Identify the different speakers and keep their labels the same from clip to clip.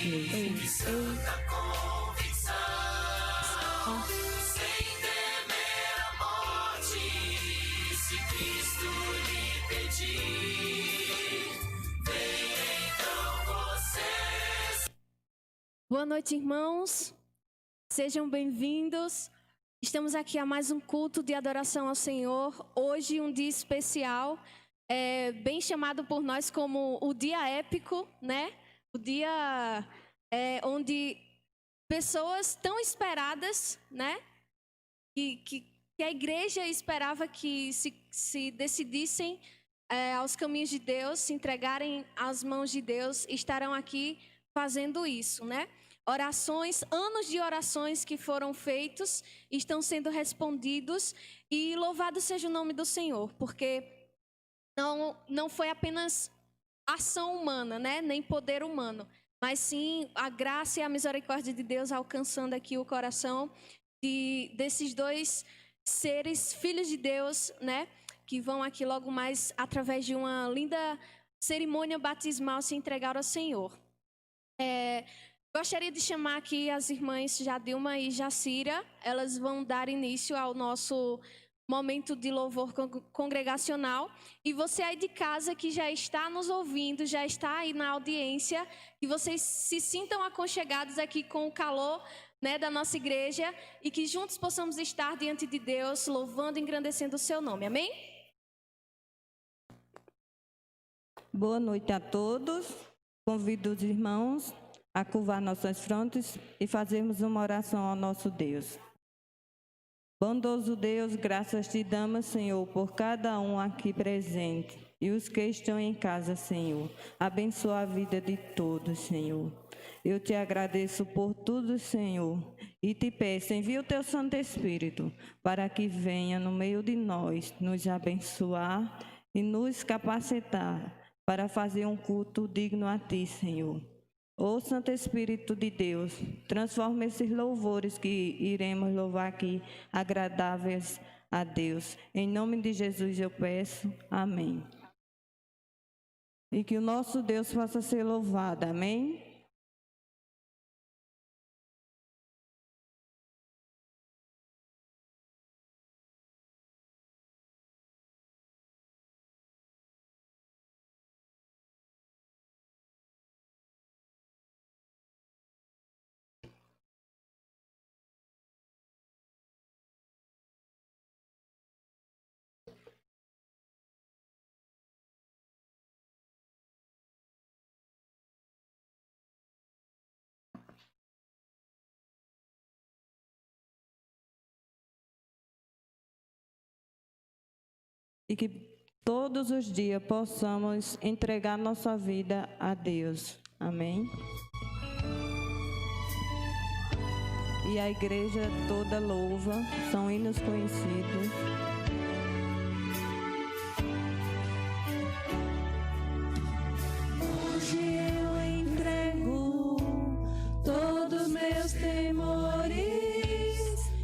Speaker 1: Santa convicção, sem temer a morte, se Cristo lhe pedir, vem então você.
Speaker 2: Boa noite, irmãos. Sejam bem-vindos. Estamos aqui a mais um culto de adoração ao Senhor. Hoje um dia especial, bem chamado por nós como o dia épico, né? O dia onde pessoas tão esperadas, né? Que a igreja esperava que se decidissem aos caminhos de Deus, se entregarem às mãos de Deus, estarão aqui fazendo isso, né? Orações, anos de orações que foram feitos, estão sendo respondidos, e louvado seja o nome do Senhor, porque não foi apenas ação humana, né? Nem poder humano, mas sim a graça e a misericórdia de Deus alcançando aqui o coração desses dois seres, filhos de Deus, né? Que vão aqui logo mais, através de uma linda cerimônia batismal, se entregar ao Senhor. Gostaria de chamar aqui as irmãs Jadilma e Jacira. Elas vão dar início ao nosso momento de louvor congregacional. E você aí de casa que já está nos ouvindo, já está aí na audiência, que vocês se sintam aconchegados aqui com o calor, né, da nossa igreja, e que juntos possamos estar diante de Deus, louvando e engrandecendo o seu nome. Amém?
Speaker 3: Boa noite a todos. Convido os irmãos a curvar nossas frontes e fazermos uma oração ao nosso Deus. Bondoso Deus, graças te damos, Senhor, por cada um aqui presente e os que estão em casa, Senhor. Abençoa a vida de todos, Senhor. Eu te agradeço por tudo, Senhor, e te peço, envia o teu Santo Espírito para que venha no meio de nós nos abençoar e nos capacitar para fazer um culto digno a ti, Senhor. Ó Santo Espírito de Deus, transforma esses louvores que iremos louvar aqui, agradáveis a Deus. Em nome de Jesus eu peço, amém. E que o nosso Deus possa ser louvado, amém? E que todos os dias possamos entregar nossa vida a Deus. Amém? E a igreja toda louva, são hinos conhecidos.
Speaker 1: Hoje eu entrego todos meus temores,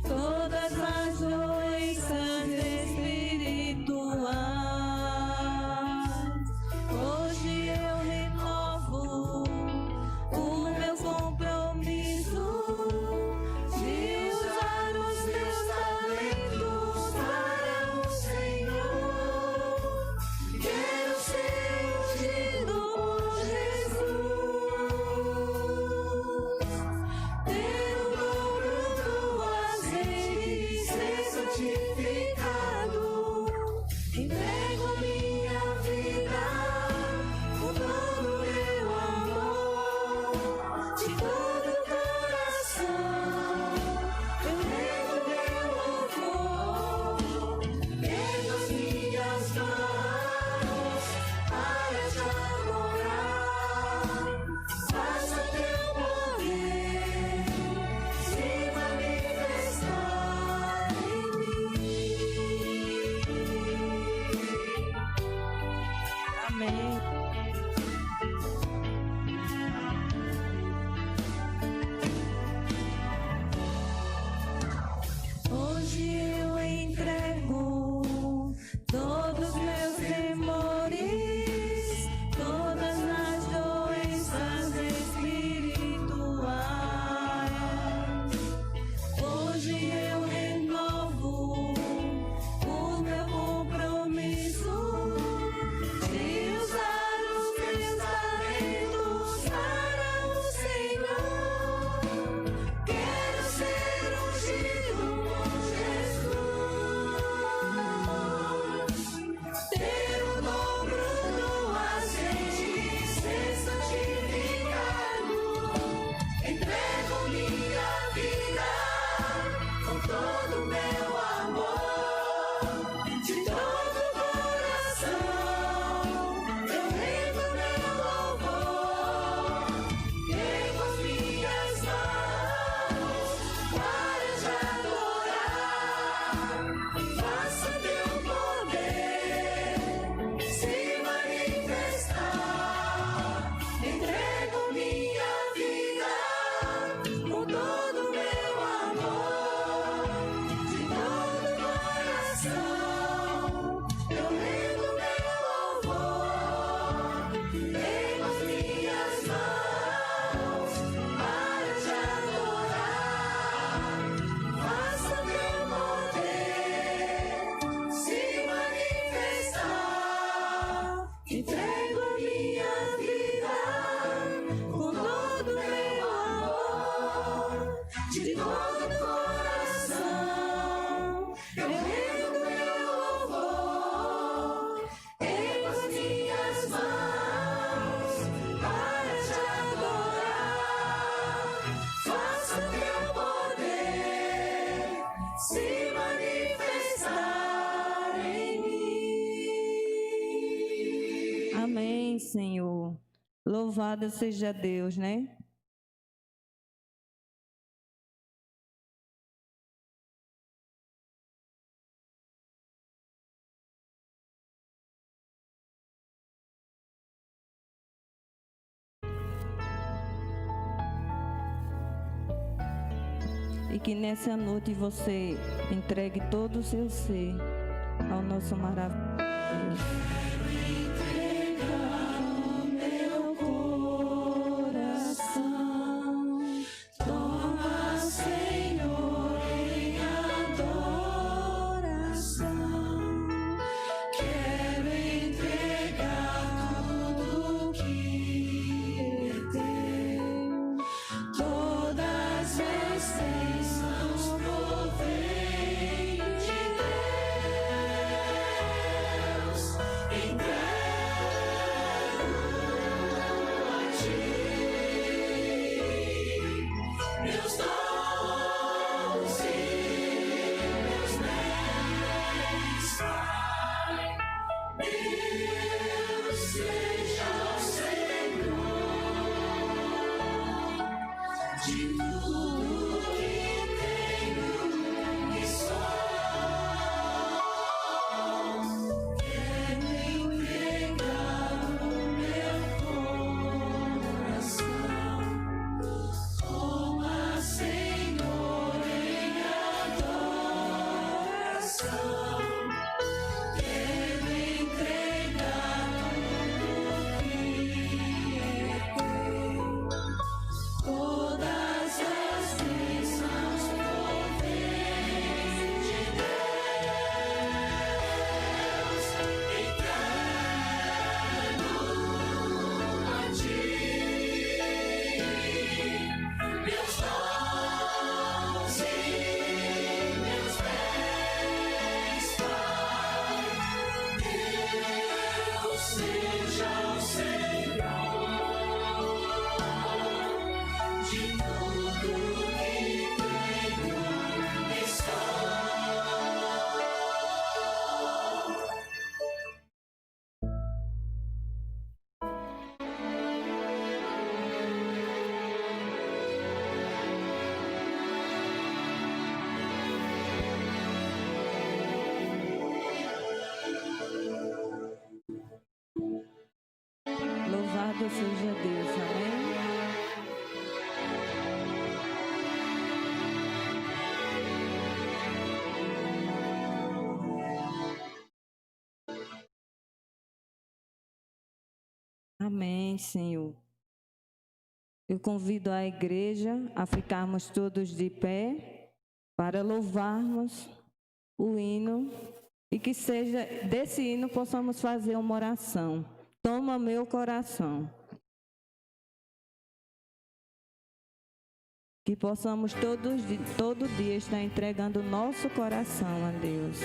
Speaker 1: todas as doenças espirituais. Hoje eu renovo o meu compromisso de usar os meus talentos para
Speaker 3: Louvado seja Deus, né? E que nessa noite você entregue todo o seu ser ao nosso maravilhoso Deus. Louvado seja Deus, amém? Amém, Senhor. Eu convido a igreja a ficarmos todos de pé para louvarmos o hino e que seja desse hino possamos fazer uma oração. Toma meu coração. Que possamos todo dia estar entregando o nosso coração a Deus.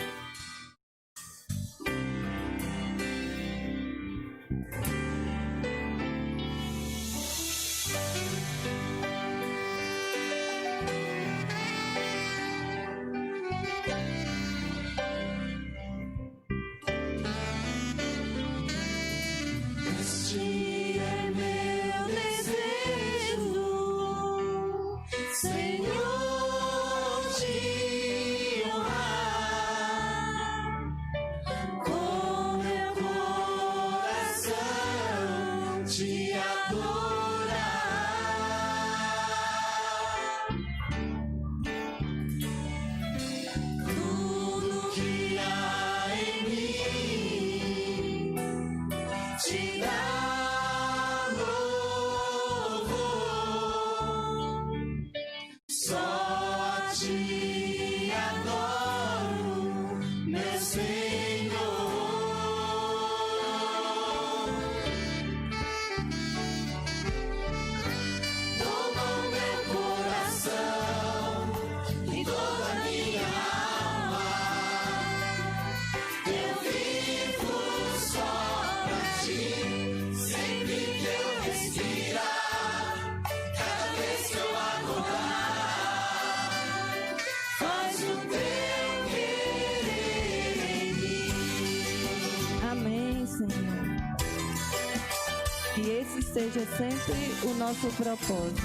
Speaker 3: seja sempre o nosso propósito.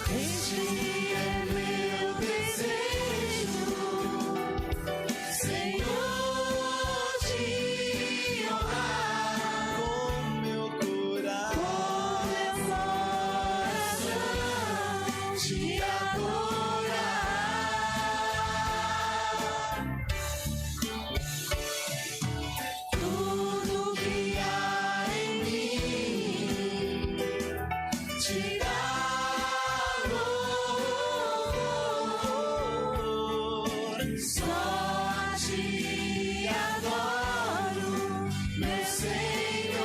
Speaker 1: Este é meu desejo, Senhor, te honrar
Speaker 4: Com meu coração,
Speaker 1: com meu coração, te adorar. Tudo que há em mim te dá louvor. Só a ti adoro, meu Senhor.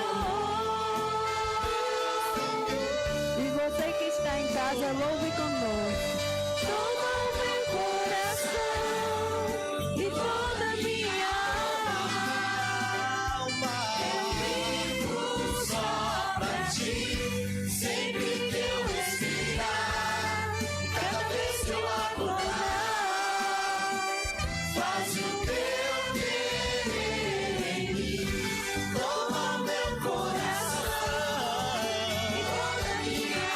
Speaker 3: E você que está em casa, louve conosco.
Speaker 1: Toma o meu coração e toda minha alma. Eu vivo só pra ti, sempre que eu respirar, cada vez que eu acordar. Faz o teu querer em mim. Toma o meu coração e toda minha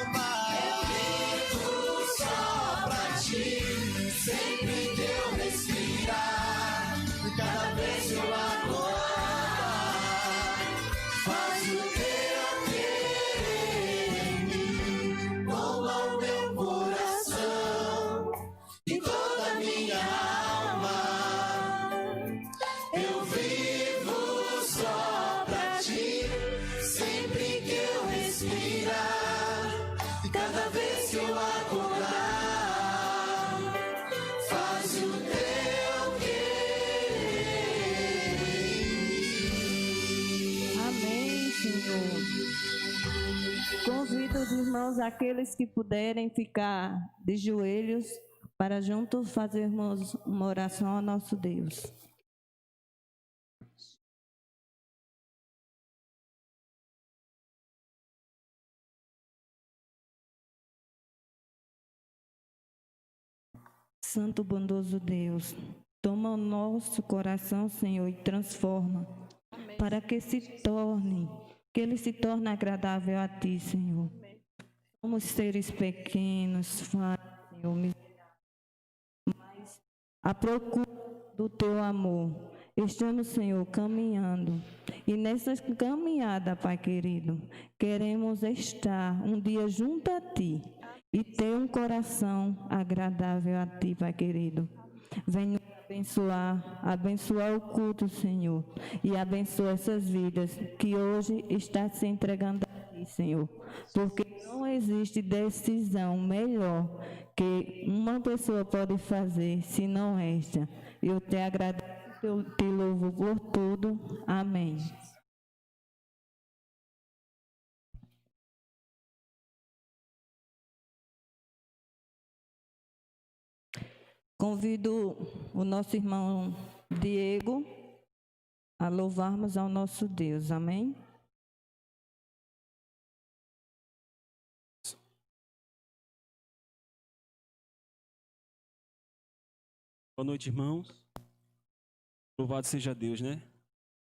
Speaker 1: alma. Eu vivo só pra ti, sempre que eu respirar, cada vez que eu acordar. Faz o teu querer em mim. Toma o meu coração e toda minha alma. Eu vivo só pra ti, sempre que eu respirar, cada vez que eu acordar. Faz o teu querer em mim.
Speaker 3: Amém, Senhor. Convido os irmãos, aqueles que puderem ficar de joelhos, para juntos fazermos uma oração ao nosso Deus. Santo bondoso Deus, toma o nosso coração, Senhor, e transforma, para que ele se torne agradável a Ti, Senhor. Somos seres pequenos, falhos, Senhor, mas à procura do Teu amor. Estamos, Senhor, caminhando. E nessa caminhada, Pai querido, queremos estar um dia junto a Ti e ter um coração agradável a Ti, Pai querido. Venha abençoar o culto, Senhor, e abençoa essas vidas que hoje está se entregando a Ti, Senhor, porque não existe decisão melhor que uma pessoa pode fazer, senão esta. Eu te agradeço, eu te louvo por tudo. Amém. Convido o nosso irmão Diego a louvarmos ao nosso Deus. Amém?
Speaker 5: Boa noite, irmãos. Louvado seja Deus, né?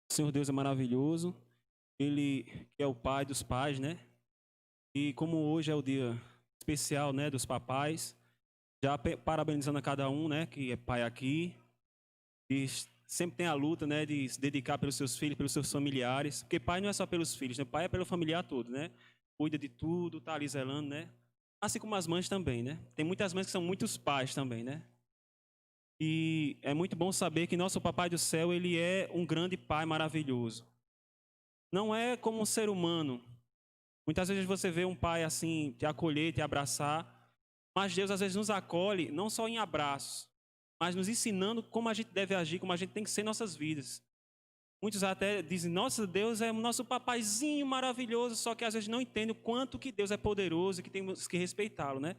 Speaker 5: O Senhor Deus é maravilhoso. Ele é o Pai dos pais, né? E como hoje é o dia especial, né, dos papais, já parabenizando a cada um, né, que é pai aqui, e sempre tem a luta, né, de se dedicar pelos seus filhos, pelos seus familiares, porque pai não é só pelos filhos, né? Pai é pelo familiar todo, né? Cuida de tudo, tá ali zelando, né? Assim como as mães também, né? Tem muitas mães que são muitos pais também, né? E é muito bom saber que nosso Papai do Céu, ele é um grande Pai maravilhoso. Não é como um ser humano. Muitas vezes você vê um pai assim, te acolher, te abraçar, mas Deus às vezes nos acolhe, não só em abraços, mas nos ensinando como a gente deve agir, como a gente tem que ser em nossas vidas. Muitos até dizem, nossa, Deus é o nosso papaizinho maravilhoso, só que às vezes não entendem o quanto que Deus é poderoso e que temos que respeitá-lo, né?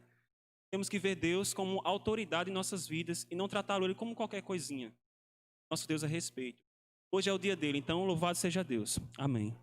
Speaker 5: Temos que ver Deus como autoridade em nossas vidas e não tratá-lo ele como qualquer coisinha. Nosso Deus é respeito. Hoje é o dia dele, então louvado seja Deus. Amém.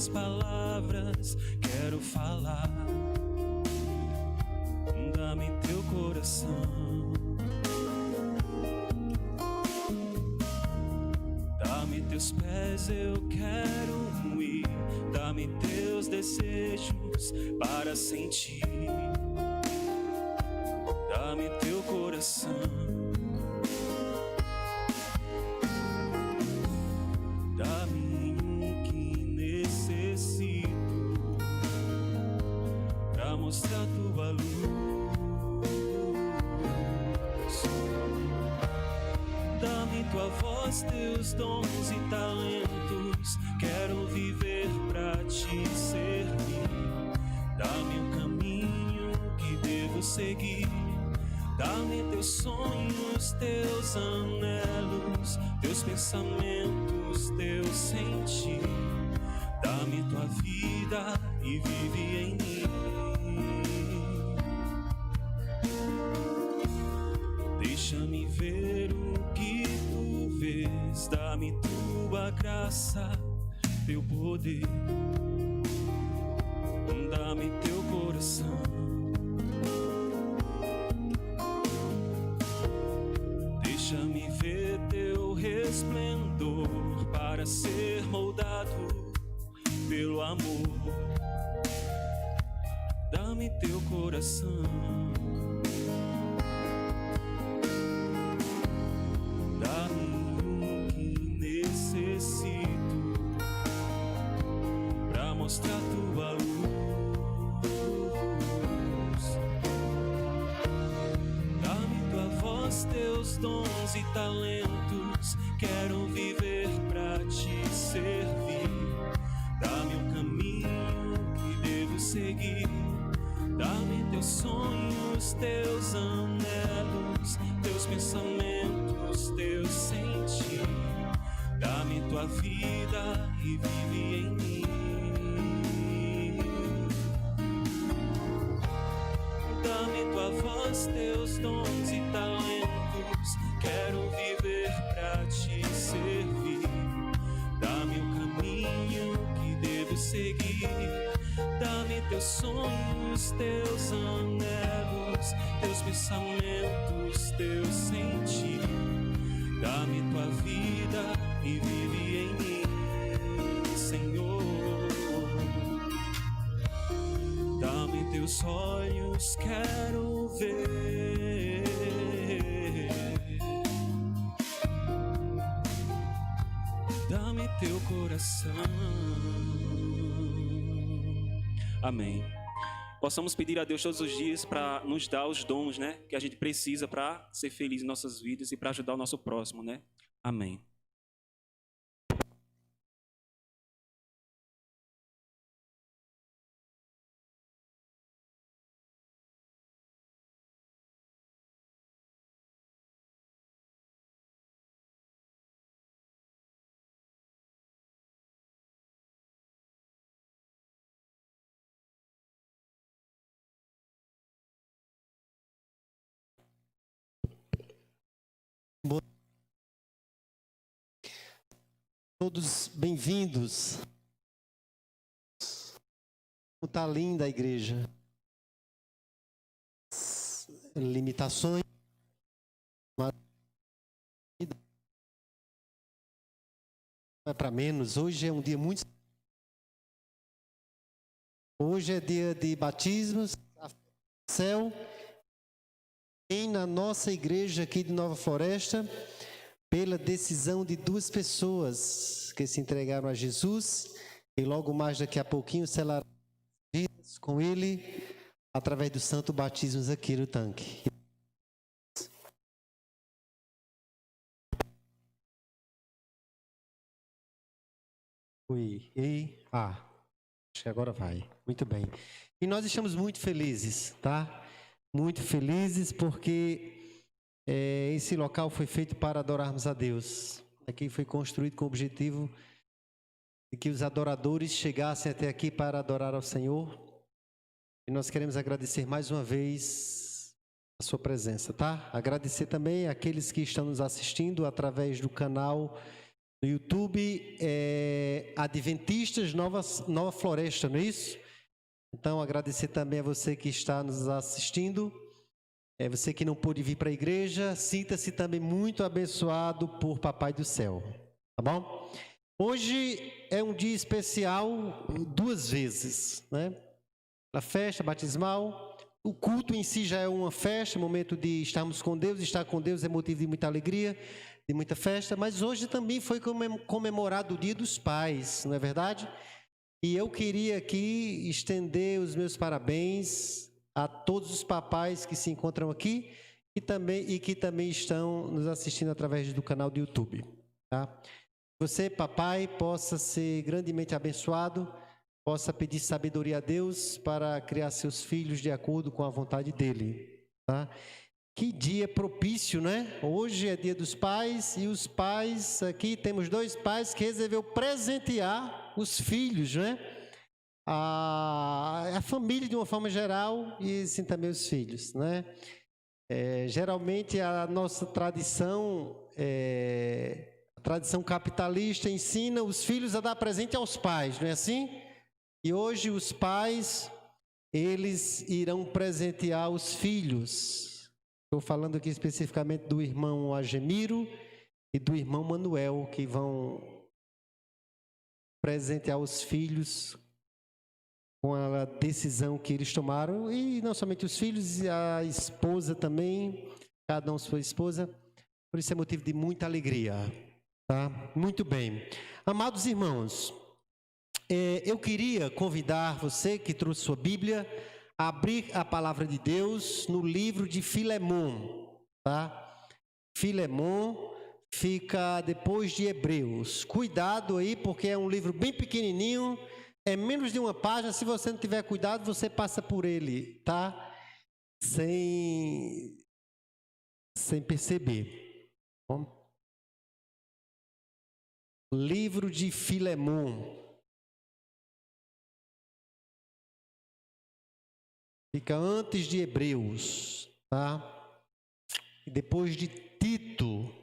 Speaker 5: tuas palavras quero falar. Dá-me teu coração, dá-me teus pés, eu quero ir. Dá-me teus desejos para sentir. Dá-me teu coração, dá-me o que necessito para mostrar tua luz. Dá-me tua voz, teus dons e talentos. Quero viver pra te servir. Dá-me um caminho que devo seguir. Dá-me teus sonhos, teus anelos, teus pensamentos, teu sentir. Dá-me tua vida e vive em mim. Deixa-me ver o que tu vês. Dá-me tua graça, teu poder. Dá-me teu coração, deixa-me ver teu resplendor para ser moldado pelo amor. Dá-me teu coração, dá-me o que necessito para mostrar tua luz. Dá-me tua voz, teus dons e talentos. Quero viver pra te servir. Dá-me um caminho que devo seguir. Dá-me teus sonhos, teus anelos, teus pensamentos, teu sentir. Dá-me tua vida e vive em mim. Dá-me tua voz, teus dons e talentos. Quero viver pra te servir. Dá-me o caminho que devo seguir. Dá-me teus sonhos, teus anelos, teus pensamentos, teu sentir. Dá-me tua vida e vive em mim, Senhor. Dá-me teus olhos, quero ver. Dá-me teu coração. Amém. Possamos pedir a Deus todos os dias para nos dar os dons, né, que a gente precisa para ser feliz em nossas vidas e para ajudar o nosso próximo, né? Amém.
Speaker 6: Todos bem-vindos. Como está linda a igreja. Limitações. Não é para menos. Hoje é um dia muito. Hoje é dia de batismos. Céu. Tem na nossa igreja aqui de Nova Floresta, pela decisão de 2 pessoas que se entregaram a Jesus e logo mais daqui a pouquinho selarão vidas com Ele através do santo batismo aqui no tanque. Acho que agora vai. Muito bem. E nós estamos muito felizes, tá? Muito felizes porque esse local foi feito para adorarmos a Deus. Aqui foi construído com o objetivo de que os adoradores chegassem até aqui para adorar ao Senhor. E nós queremos agradecer mais uma vez a sua presença, tá? Agradecer também àqueles que estão nos assistindo através do canal No YouTube, Adventistas Nova Floresta, não é isso? Então, agradecer também a você que está nos assistindo. Você que não pôde vir para a igreja, sinta-se também muito abençoado por Papai do Céu, tá bom? Hoje é um dia especial 2 vezes, né? A festa batismal, o culto em si já é uma festa, momento de estarmos com Deus. Estar com Deus é motivo de muita alegria, de muita festa, mas hoje também foi comemorado o Dia dos Pais, não é verdade? E eu queria aqui estender os meus parabéns a todos os papais que se encontram aqui e que também estão nos assistindo através do canal do YouTube, tá? Você, papai, possa ser grandemente abençoado, possa pedir sabedoria a Deus para criar seus filhos de acordo com a vontade dele, tá? Que dia propício, né? Hoje é Dia dos Pais e os pais, aqui temos 2 pais que resolveu presentear os filhos, né? A família de uma forma geral e sim também os filhos, né? Geralmente a nossa tradição, a tradição capitalista ensina os filhos a dar presente aos pais, não é assim? E hoje os pais, eles irão presentear os filhos. Estou falando aqui especificamente do irmão Agemiro e do irmão Manuel, que vão presentear os filhos com a decisão que eles tomaram. E não somente os filhos, a esposa também, cada um sua esposa. Por isso é motivo de muita alegria, tá? Muito bem. Amados irmãos, eu queria convidar você que trouxe sua Bíblia a abrir a palavra de Deus no livro de Filemon, tá? Filemon fica depois de Hebreus. Cuidado aí, porque é um livro bem pequenininho, é menos de uma página. Se você não tiver cuidado, você passa por ele, tá? Sem perceber. Bom? Livro de Filemon. Fica antes de Hebreus, tá? E depois de Tito.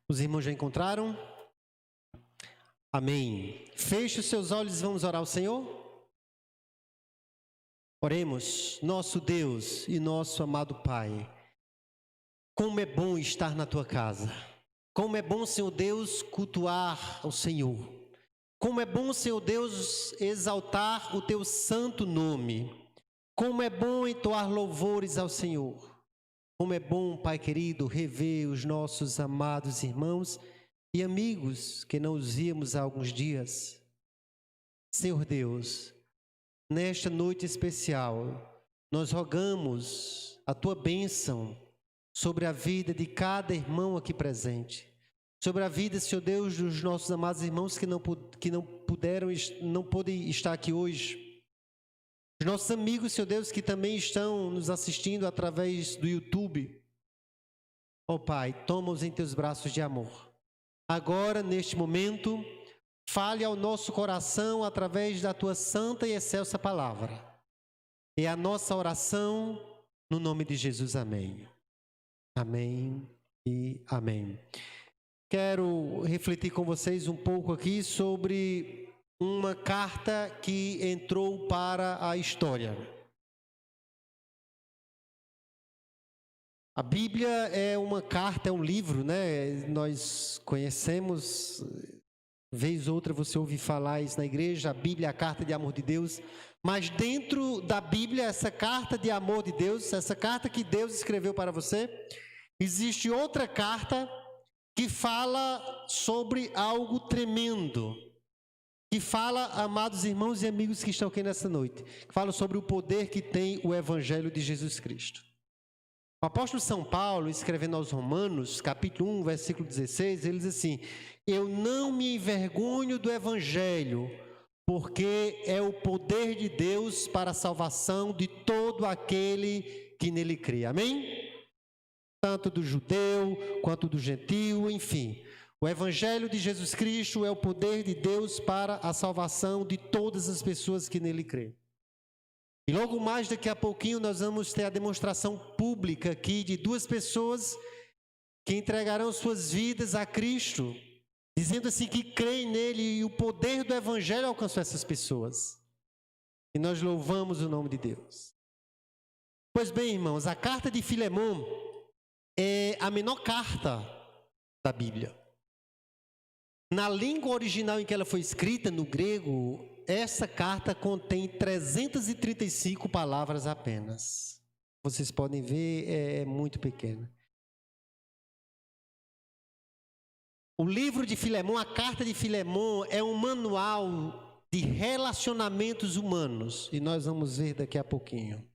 Speaker 6: Os irmãos já encontraram? Amém. Feche os seus olhos e vamos orar ao Senhor? Oremos. Nosso Deus e nosso amado Pai, como é bom estar na Tua casa. Como é bom, Senhor Deus, cultuar ao Senhor. Como é bom, Senhor Deus, exaltar o Teu santo nome. Como é bom entoar louvores ao Senhor. Como é bom, Pai querido, rever os nossos amados irmãos e amigos que não os víamos há alguns dias. Senhor Deus, nesta noite especial, nós rogamos a Tua bênção sobre a vida de cada irmão aqui presente, sobre a vida, Senhor Deus, dos nossos amados irmãos que não podem estar aqui hoje, os nossos amigos, Senhor Deus, que também estão nos assistindo através do YouTube. Ó Pai, toma-os em Teus braços de amor. Agora, neste momento, fale ao nosso coração através da Tua santa e excelsa palavra. É a nossa oração no nome de Jesus. Amém. Amém e amém. Quero refletir com vocês um pouco aqui sobre uma carta que entrou para a história. A Bíblia é uma carta, é um livro, né? Nós conhecemos, vez ou outra você ouve falar isso na igreja, a Bíblia é a carta de amor de Deus, mas dentro da Bíblia, essa carta de amor de Deus, essa carta que Deus escreveu para você, existe outra carta que fala sobre algo tremendo, que fala, amados irmãos e amigos que estão aqui nessa noite, que fala sobre o poder que tem o Evangelho de Jesus Cristo. O apóstolo São Paulo, escrevendo aos Romanos, capítulo 1, versículo 16, ele diz assim: eu não me envergonho do Evangelho, porque é o poder de Deus para a salvação de todo aquele que nele crê. Amém? Tanto do judeu quanto do gentio, enfim. O Evangelho de Jesus Cristo é o poder de Deus para a salvação de todas as pessoas que nele crê. E logo mais, daqui a pouquinho, nós vamos ter a demonstração pública aqui de duas pessoas que entregarão suas vidas a Cristo, dizendo assim que creem nele, e o poder do Evangelho alcançou essas pessoas. E nós louvamos o nome de Deus. Pois bem, irmãos, a carta de Filemão é a menor carta da Bíblia. Na língua original em que ela foi escrita, no grego, essa carta contém 335 palavras apenas. Vocês podem ver, é muito pequena. O livro de Filemão, a carta de Filemão, é um manual de relacionamentos humanos. E nós vamos ver daqui a pouquinho.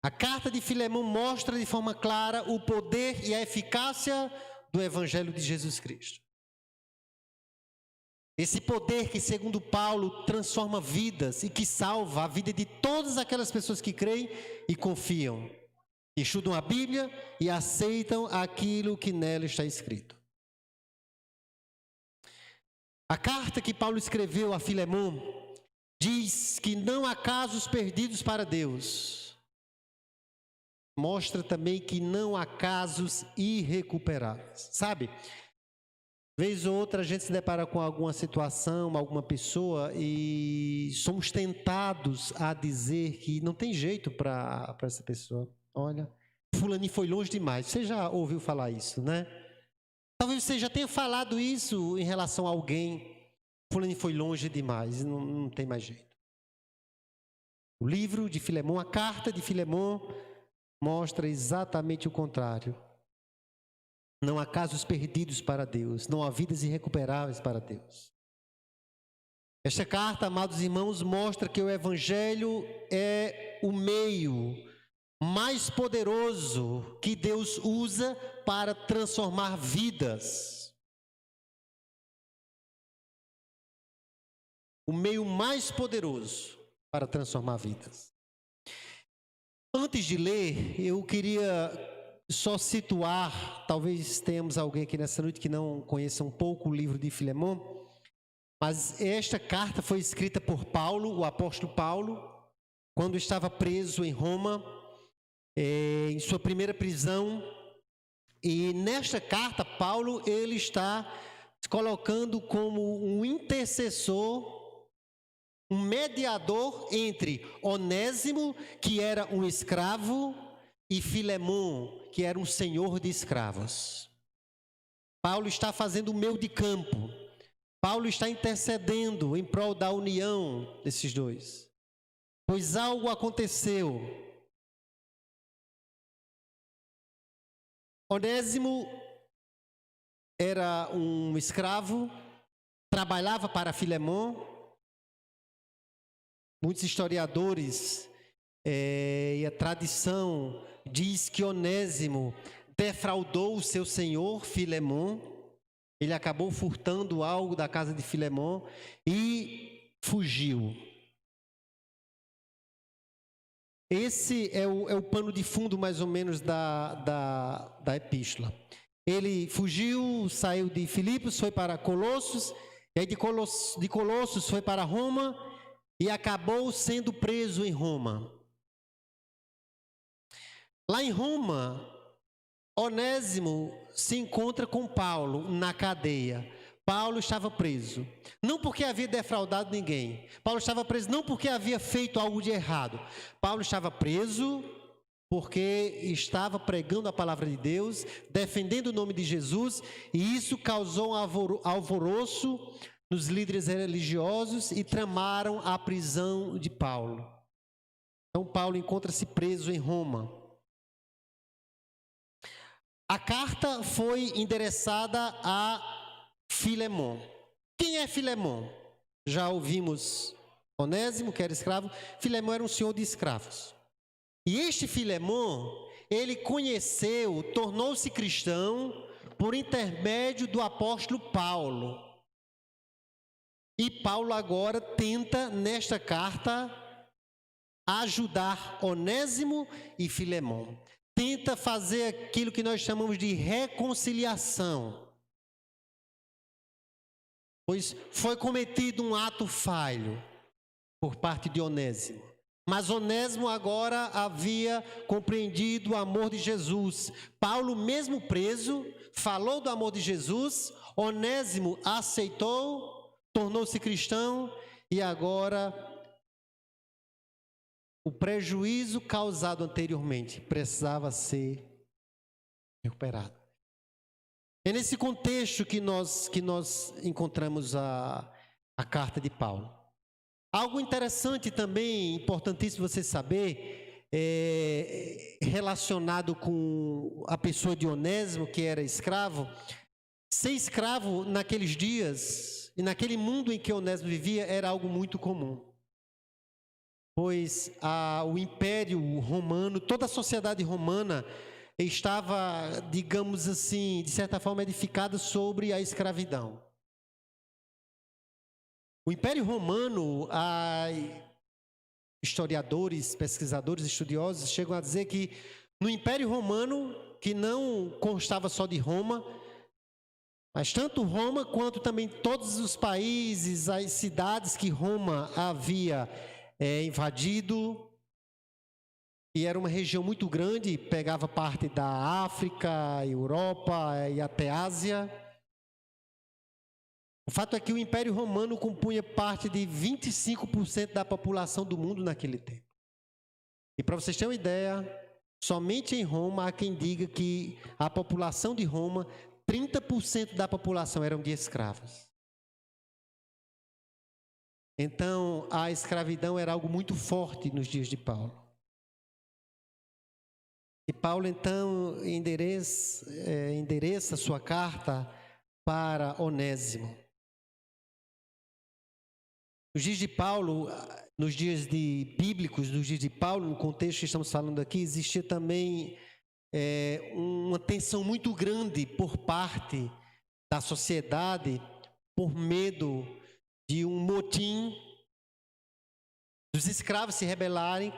Speaker 6: A carta de Filemão mostra de forma clara o poder e a eficácia do Evangelho de Jesus Cristo. Esse poder que, segundo Paulo, transforma vidas e que salva a vida de todas aquelas pessoas que creem e confiam, estudam a Bíblia e aceitam aquilo que nela está escrito. A carta que Paulo escreveu a Filemão diz que não há casos perdidos para Deus. Mostra também que não há casos irrecuperáveis. Sabe? Vez ou outra a gente se depara com alguma situação, alguma pessoa, e somos tentados a dizer que não tem jeito para essa pessoa. Olha, fulaninho foi longe demais. Você já ouviu falar isso, né? Talvez você já tenha falado isso em relação a alguém. Fulaninho foi longe demais, não tem mais jeito. O livro de Filemão, a carta de Filemão, mostra exatamente o contrário. Não há casos perdidos para Deus, não há vidas irrecuperáveis para Deus. Esta carta, amados irmãos, mostra que o Evangelho é o meio mais poderoso que Deus usa para transformar vidas. O meio mais poderoso para transformar vidas. Antes de ler, eu queria só situar, talvez tenhamos alguém aqui nessa noite que não conheça um pouco o livro de Filemão, mas esta carta foi escrita por Paulo, o apóstolo Paulo, quando estava preso em Roma, em sua primeira prisão. E nesta carta, Paulo, ele está se colocando como um intercessor, um mediador entre Onésimo, que era um escravo, e Filemão, que era um senhor de escravos. Paulo está fazendo o meio de campo. Paulo está intercedendo em prol da união desses dois. Pois algo aconteceu. Onésimo era um escravo, trabalhava para Filemão. Muitos historiadores e a tradição diz que Onésimo defraudou o seu senhor, Filemão. Ele acabou furtando algo da casa de Filemão e fugiu. Esse é o pano de fundo, mais ou menos, da epístola. Ele fugiu, saiu de Filipos, foi para Colossos, e aí de Colossos foi para Roma e acabou sendo preso em Roma. Lá em Roma, Onésimo se encontra com Paulo na cadeia. Paulo estava preso, não porque havia defraudado ninguém. Paulo estava preso não porque havia feito algo de errado. Paulo estava preso porque estava pregando a palavra de Deus, defendendo o nome de Jesus, e isso causou um alvoroço nos líderes religiosos e tramaram a prisão de Paulo. Então Paulo encontra-se preso em Roma. A carta foi endereçada a Filemão. Quem é Filemão? Já ouvimos Onésimo, que era escravo. Filemão era um senhor de escravos. E este Filemão, ele conheceu, tornou-se cristão por intermédio do apóstolo Paulo. E Paulo agora tenta, nesta carta, ajudar Onésimo e Filemon. Tenta fazer aquilo que nós chamamos de reconciliação. Pois foi cometido um ato falho por parte de Onésimo. Mas Onésimo agora havia compreendido o amor de Jesus. Paulo, mesmo preso, falou do amor de Jesus. Onésimo aceitou, tornou-se cristão e agora o prejuízo causado anteriormente precisava ser recuperado. É nesse contexto que nós encontramos a carta de Paulo. Algo interessante também, importantíssimo você saber, relacionado com a pessoa de Onésimo, que era escravo. Ser escravo naqueles dias e naquele mundo em que Onésimo vivia era algo muito comum. Pois o Império Romano, toda a sociedade romana estava, digamos assim, de certa forma edificada sobre a escravidão. O Império Romano, historiadores, pesquisadores, estudiosos chegam a dizer que no Império Romano, que não constava só de Roma, mas tanto Roma quanto também todos os países, as cidades que Roma havia invadido, e era uma região muito grande, pegava parte da África, Europa e até Ásia. O fato é que o Império Romano compunha parte de 25% da população do mundo naquele tempo. E para vocês terem uma ideia, somente em Roma há quem diga que a população de Roma, 30% da população eram de escravos. Então, a escravidão era algo muito forte nos dias de Paulo. E Paulo, então, endereça sua carta para Onésimo. Nos dias de Paulo, nos dias bíblicos, nos dias de Paulo, no contexto que estamos falando aqui, existia também uma tensão muito grande por parte da sociedade, por medo de um motim, dos escravos se rebelarem.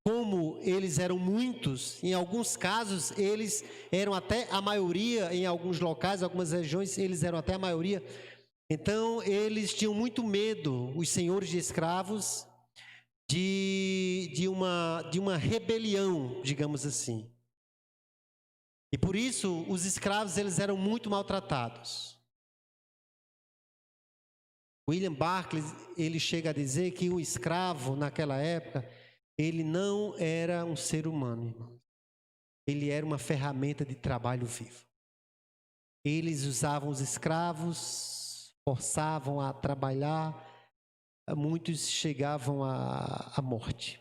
Speaker 6: Como eles eram muitos, em alguns casos eles eram até a maioria, em alguns locais, algumas regiões, eles eram até a maioria. Então, eles tinham muito medo, os senhores de escravos, de uma rebelião, digamos assim. E por isso, os escravos eles eram muito maltratados. William Barclay, ele chega a dizer que o escravo, naquela época, ele não era um ser humano, irmão. Ele era uma ferramenta de trabalho vivo. Eles usavam os escravos, forçavam a trabalhar, muitos chegavam à morte.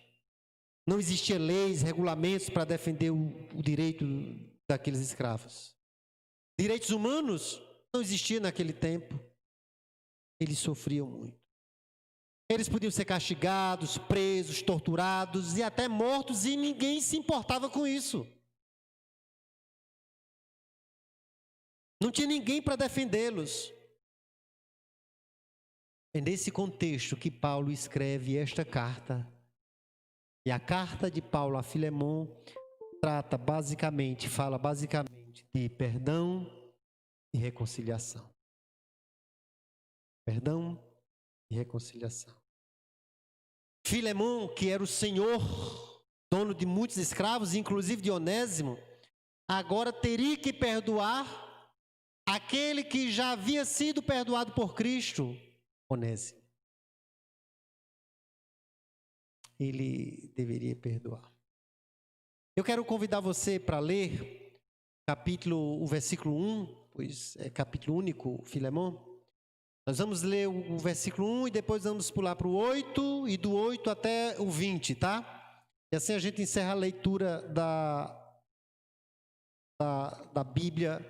Speaker 6: Não existia leis, regulamentos para defender o direito daqueles escravos. Direitos humanos não existiam naquele tempo. Eles sofriam muito. Eles podiam ser castigados, presos, torturados e até mortos, e ninguém se importava com isso. Não tinha ninguém para defendê-los. É nesse contexto que Paulo escreve esta carta. E a carta de Paulo a Filemon fala basicamente de perdão e reconciliação. Perdão e reconciliação. Filemon, que era o senhor, dono de muitos escravos, inclusive de Onésimo, agora teria que perdoar aquele que já havia sido perdoado por Cristo, Onésimo. Ele deveria perdoar. Eu quero convidar você para ler o versículo 1, pois é capítulo único, Filemon. Nós vamos ler o versículo 1 e depois vamos pular para o 8 e do 8 até o 20, tá? E assim a gente encerra a leitura da Bíblia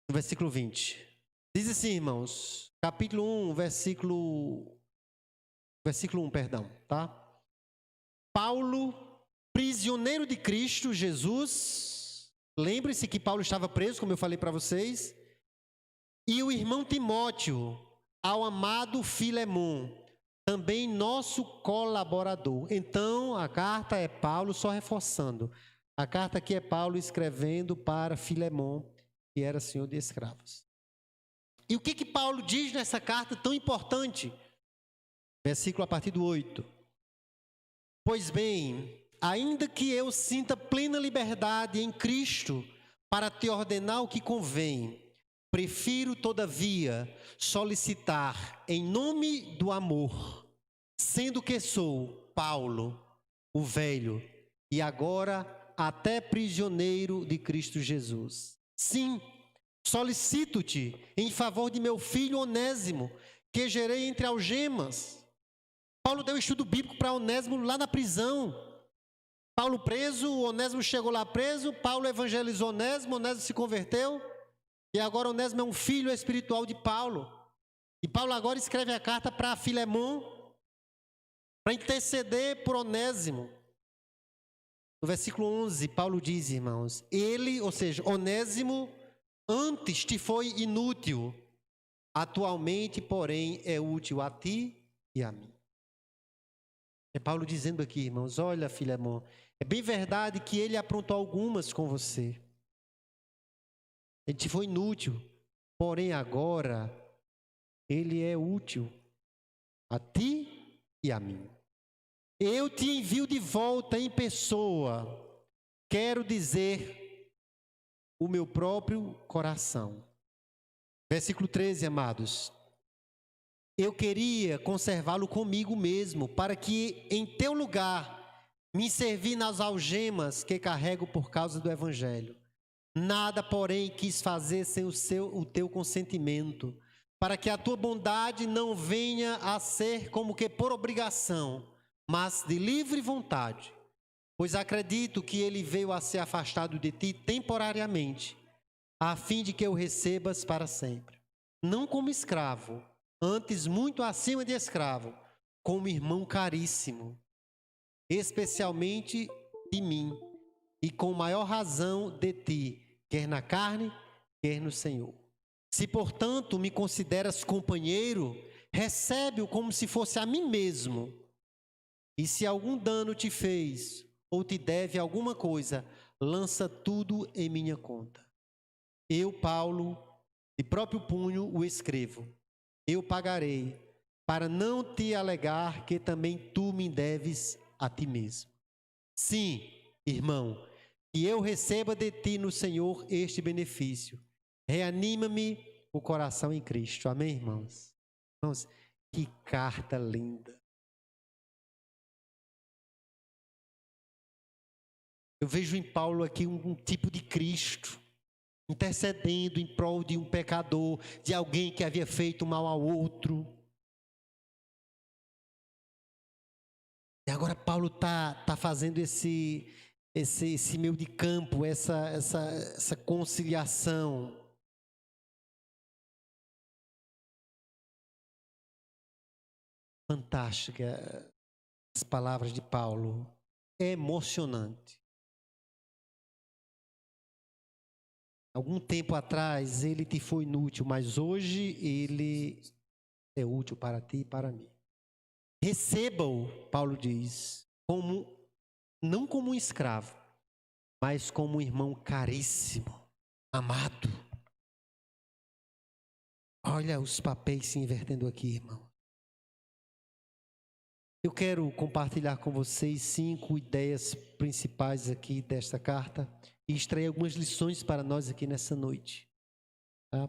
Speaker 6: no versículo 20. Diz assim, irmãos, capítulo 1, versículo 1, tá? Paulo, prisioneiro de Cristo Jesus. Lembre-se que Paulo estava preso, como eu falei para vocês. E o irmão Timóteo, ao amado Filemon, também nosso colaborador. Então, a carta é Paulo, só reforçando. A carta aqui é Paulo escrevendo para Filemon, que era senhor de escravos. E o que Paulo diz nessa carta tão importante? Versículo a partir do 8. Pois bem, ainda que eu sinta plena liberdade em Cristo para te ordenar o que convém, prefiro, todavia, solicitar em nome do amor, sendo que sou Paulo, o velho, e agora até prisioneiro de Cristo Jesus. Sim, solicito-te em favor de meu filho Onésimo, que gerei entre algemas. Paulo deu estudo bíblico para Onésimo lá na prisão. Paulo preso, Onésimo chegou lá preso, Paulo evangelizou Onésimo, Onésimo se converteu, e agora Onésimo é um filho espiritual de Paulo. E Paulo agora escreve a carta para Filemon, para interceder por Onésimo. No versículo 11, Paulo diz, irmãos, ele, ou seja, Onésimo, antes te foi inútil, atualmente, porém, é útil a ti e a mim. É Paulo dizendo aqui, irmãos, olha, Filemon, é bem verdade que ele aprontou algumas com você. Ele te foi inútil, porém agora ele é útil a ti e a mim. Eu te envio de volta em pessoa, quero dizer, o meu próprio coração. Versículo 13, amados. Eu queria conservá-lo comigo mesmo, para que em teu lugar me servir nas algemas que carrego por causa do Evangelho. Nada, porém, quis fazer sem o teu consentimento, para que a tua bondade não venha a ser como que por obrigação, mas de livre vontade. Pois acredito que ele veio a ser afastado de ti temporariamente, a fim de que o recebas para sempre. Não como escravo, antes muito acima de escravo, como irmão caríssimo, especialmente de mim, e com maior razão de ti, quer na carne, quer no Senhor. Se, portanto, me consideras companheiro, recebe-o como se fosse a mim mesmo. E se algum dano te fez, ou te deve alguma coisa, lança tudo em minha conta. Eu, Paulo, de próprio punho o escrevo. Eu pagarei, para não te alegar que também tu me deves a ti mesmo. Sim, irmão, que eu receba de ti no Senhor este benefício. Reanima-me o coração em Cristo. Amém, irmãos? Irmãos, que carta linda. Eu vejo em Paulo aqui um tipo de Cristo, intercedendo em prol de um pecador, de alguém que havia feito mal ao outro. E agora Paulo está fazendo esse meio de campo, essa conciliação. Fantástica as palavras de Paulo, é emocionante. Algum tempo atrás ele te foi inútil, mas hoje ele é útil para ti e para mim. Receba-o, Paulo diz, não como um escravo, mas como um irmão caríssimo, amado. Olha os papéis se invertendo aqui, irmão. Eu quero compartilhar com vocês 5 ideias principais aqui desta carta e extrair algumas lições para nós aqui nessa noite. Tá?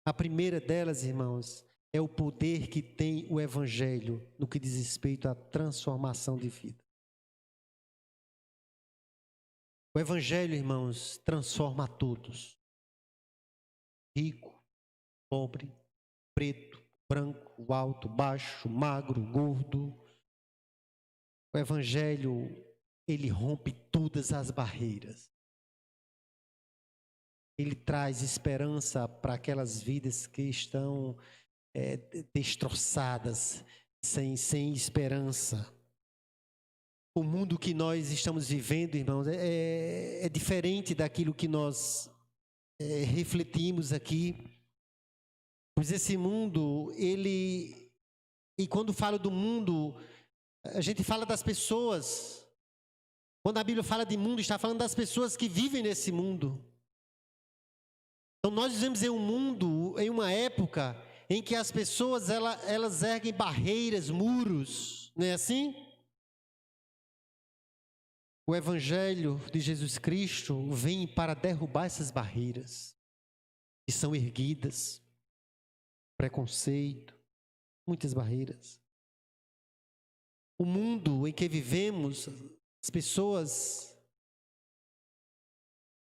Speaker 6: A primeira delas, irmãos, é o poder que tem o Evangelho no que diz respeito à transformação de vida. O Evangelho, irmãos, transforma a todos. Rico, pobre, preto, branco, alto, baixo, magro, gordo. O Evangelho, ele rompe todas as barreiras. Ele traz esperança para aquelas vidas que estão destroçadas, sem esperança. O mundo que nós estamos vivendo, irmãos, é diferente daquilo que nós refletimos aqui. Pois esse mundo, e quando falo do mundo, a gente fala das pessoas. Quando a Bíblia fala de mundo, está falando das pessoas que vivem nesse mundo. Então nós vivemos em um mundo, em uma época em que as pessoas elas erguem barreiras, muros, não é assim? O Evangelho de Jesus Cristo vem para derrubar essas barreiras que são erguidas. Preconceito, muitas barreiras. O mundo em que vivemos, as pessoas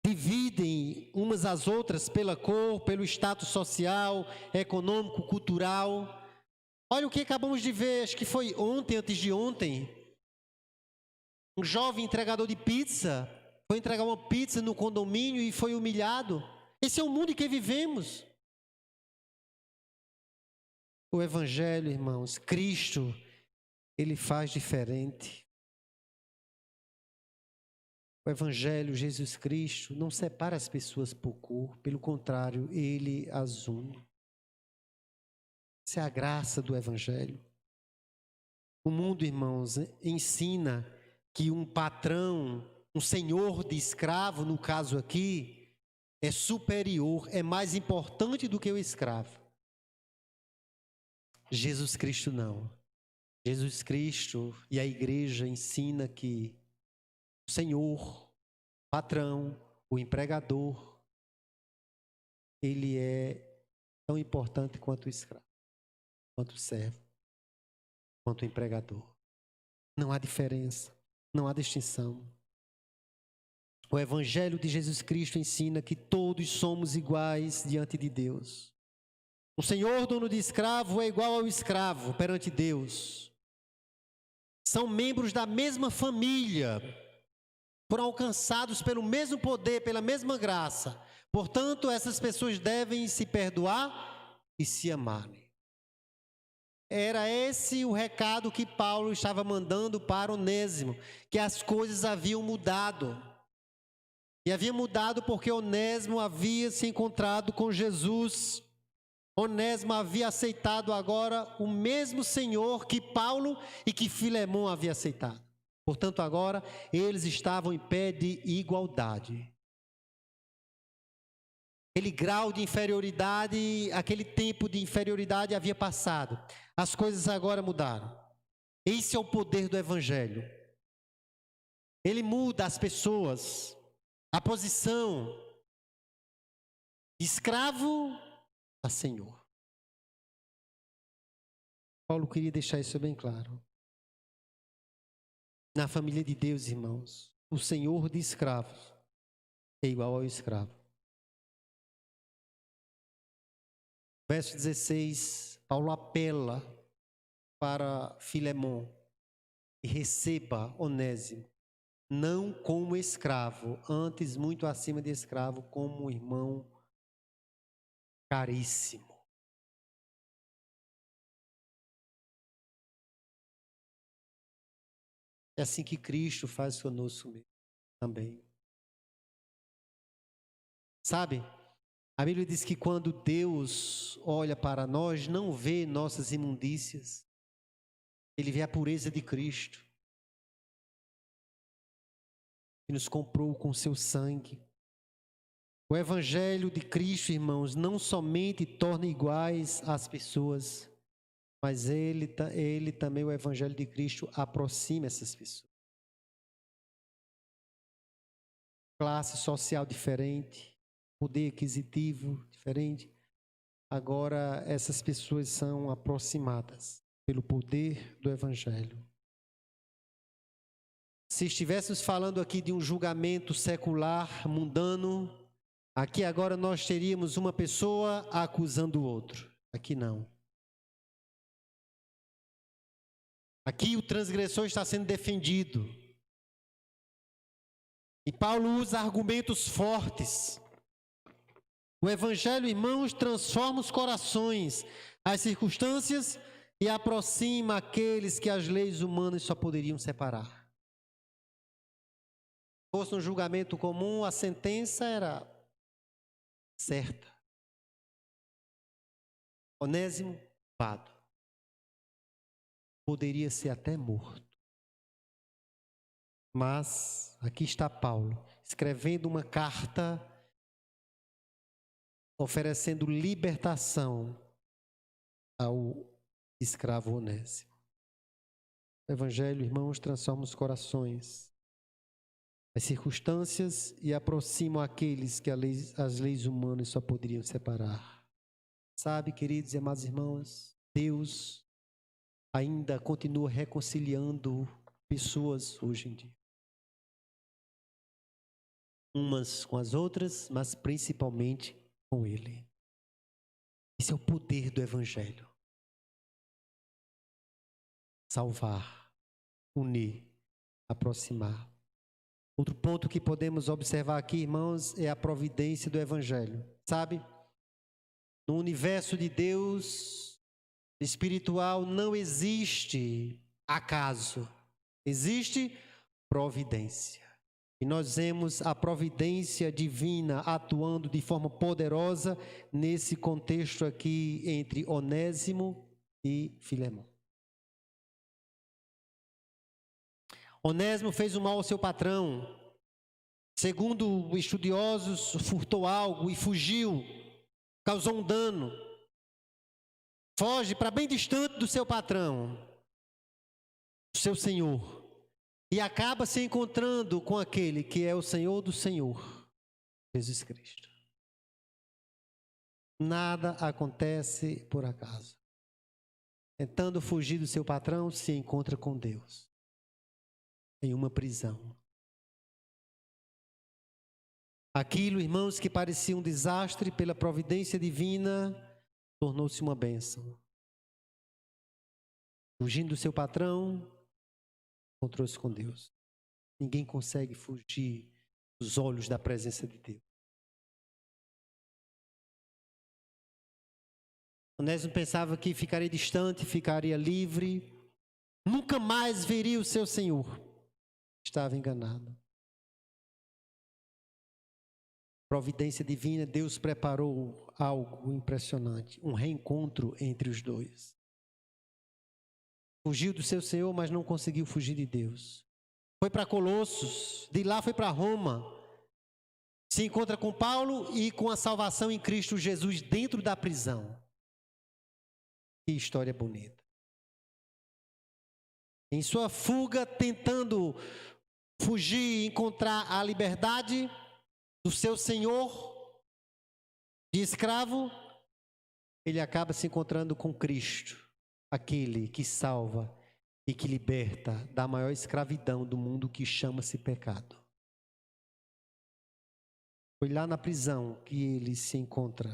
Speaker 6: dividem umas às outras pela cor, pelo status social, econômico, cultural. Olha o que acabamos de ver, acho que foi ontem, antes de ontem. Um jovem entregador de pizza foi entregar uma pizza no condomínio e foi humilhado. Esse é o mundo em que vivemos. O Evangelho, irmãos, Cristo, ele faz diferente. O Evangelho, Jesus Cristo, não separa as pessoas por cor, pelo contrário, ele as une. Essa é a graça do Evangelho. O mundo, irmãos, ensina que um patrão, um senhor de escravo, no caso aqui, é superior, é mais importante do que o escravo. Jesus Cristo não. Jesus Cristo e a igreja ensina que o Senhor, o patrão, o empregador, ele é tão importante quanto o escravo, quanto o servo, quanto o empregador. Não há diferença, não há distinção. O Evangelho de Jesus Cristo ensina que todos somos iguais diante de Deus. O senhor dono de escravo é igual ao escravo perante Deus. São membros da mesma família, foram alcançados pelo mesmo poder, pela mesma graça. Portanto, essas pessoas devem se perdoar e se amarem. Era esse o recado que Paulo estava mandando para Onésimo, que as coisas haviam mudado. E havia mudado porque Onésimo havia se encontrado com Jesus. Onésimo havia aceitado agora o mesmo Senhor que Paulo e que Filemão havia aceitado. Portanto, agora eles estavam em pé de igualdade. Aquele grau de inferioridade, aquele tempo de inferioridade havia passado. As coisas agora mudaram. Esse é o poder do Evangelho. Ele muda as pessoas, a posição de escravo a Senhor. Paulo queria deixar isso bem claro. Na família de Deus, irmãos, o senhor de escravos é igual ao escravo. Verso 16, Paulo apela para Filemão e receba Onésimo, não como escravo, antes muito acima de escravo, como um irmão caríssimo. É assim que Cristo faz conosco também. Sabe, a Bíblia diz que quando Deus olha para nós, não vê nossas imundícias, Ele vê a pureza de Cristo, que nos comprou com seu sangue. O Evangelho de Cristo, irmãos, não somente torna iguais as pessoas, mas ele também, o Evangelho de Cristo, aproxima essas pessoas. Classe social diferente, poder aquisitivo diferente. Agora essas pessoas são aproximadas pelo poder do Evangelho. Se estivéssemos falando aqui de um julgamento secular, mundano, aqui agora nós teríamos uma pessoa acusando o outro. Aqui não. Aqui o transgressor está sendo defendido. E Paulo usa argumentos fortes. O Evangelho, irmãos, transforma os corações, as circunstâncias e aproxima aqueles que as leis humanas só poderiam separar. Se fosse um julgamento comum, a sentença era certa. Onésimo, culpado. Poderia ser até morto. Mas aqui está Paulo, escrevendo uma carta, oferecendo libertação ao escravo Onésimo. O Evangelho, irmãos, transforma os corações, as circunstâncias e aproximam aqueles que as leis humanas só poderiam separar. Sabe, queridos e amados irmãos, Deus ainda continua reconciliando pessoas hoje em dia. Umas com as outras, mas principalmente com Ele. Esse é o poder do Evangelho. Salvar, unir, aproximar. Outro ponto que podemos observar aqui, irmãos, é a providência do Evangelho. Sabe? No universo de Deus espiritual não existe acaso, existe providência. E nós vemos a providência divina atuando de forma poderosa nesse contexto aqui entre Onésimo e Filemão. Onésimo fez o mal ao seu patrão. Segundo estudiosos, furtou algo e fugiu, causou um dano. Foge para bem distante do seu patrão, do seu senhor. E acaba se encontrando com aquele que é o Senhor do Senhor, Jesus Cristo. Nada acontece por acaso. Tentando fugir do seu patrão, se encontra com Deus, em uma prisão. Aquilo, irmãos, que parecia um desastre, pela providência divina, tornou-se uma bênção. Fugindo do seu patrão, encontrou-se com Deus. Ninguém consegue fugir dos olhos da presença de Deus. Onésimo pensava que ficaria distante, ficaria livre, nunca mais veria o seu Senhor. Estava enganado. Providência divina, Deus preparou algo impressionante, um reencontro entre os dois. Fugiu do seu Senhor, mas não conseguiu fugir de Deus. Foi para Colossos, de lá foi para Roma. Se encontra com Paulo e com a salvação em Cristo Jesus dentro da prisão. Que história bonita. Em sua fuga, tentando fugir e encontrar a liberdade do seu Senhor de escravo, ele acaba se encontrando com Cristo. Aquele que salva e que liberta da maior escravidão do mundo, que chama-se pecado. Foi lá na prisão que ele se encontra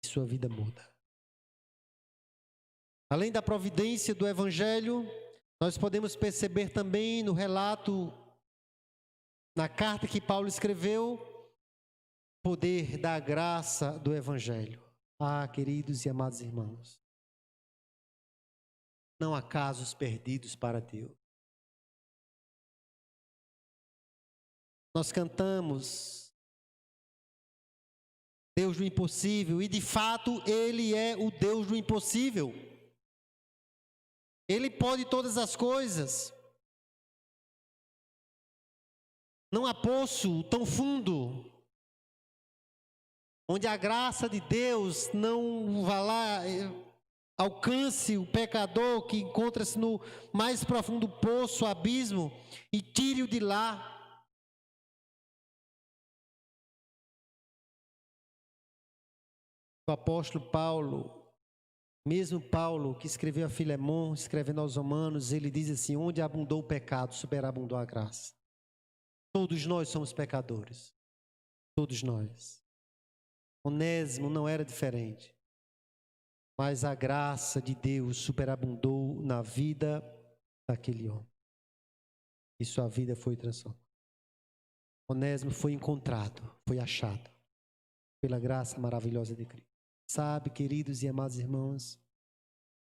Speaker 6: e sua vida muda. Além da providência do Evangelho, nós podemos perceber também no relato, na carta que Paulo escreveu, o poder da graça do Evangelho. Ah, queridos e amados irmãos, não há casos perdidos para Deus. Nós cantamos Deus do impossível, e de fato Ele é o Deus do impossível. Ele pode todas as coisas. Não há poço tão fundo onde a graça de Deus não vá lá, alcance o pecador que encontra-se no mais profundo poço, abismo, e tire-o de lá. O apóstolo Paulo, mesmo Paulo que escreveu a Filemão, escrevendo aos Romanos, ele diz assim: onde abundou o pecado, superabundou a graça. Todos nós somos pecadores. Todos nós. Onésimo não era diferente. Mas a graça de Deus superabundou na vida daquele homem. E sua vida foi transformada. Onésimo foi encontrado, foi achado, pela graça maravilhosa de Cristo. Sabe, queridos e amados irmãos,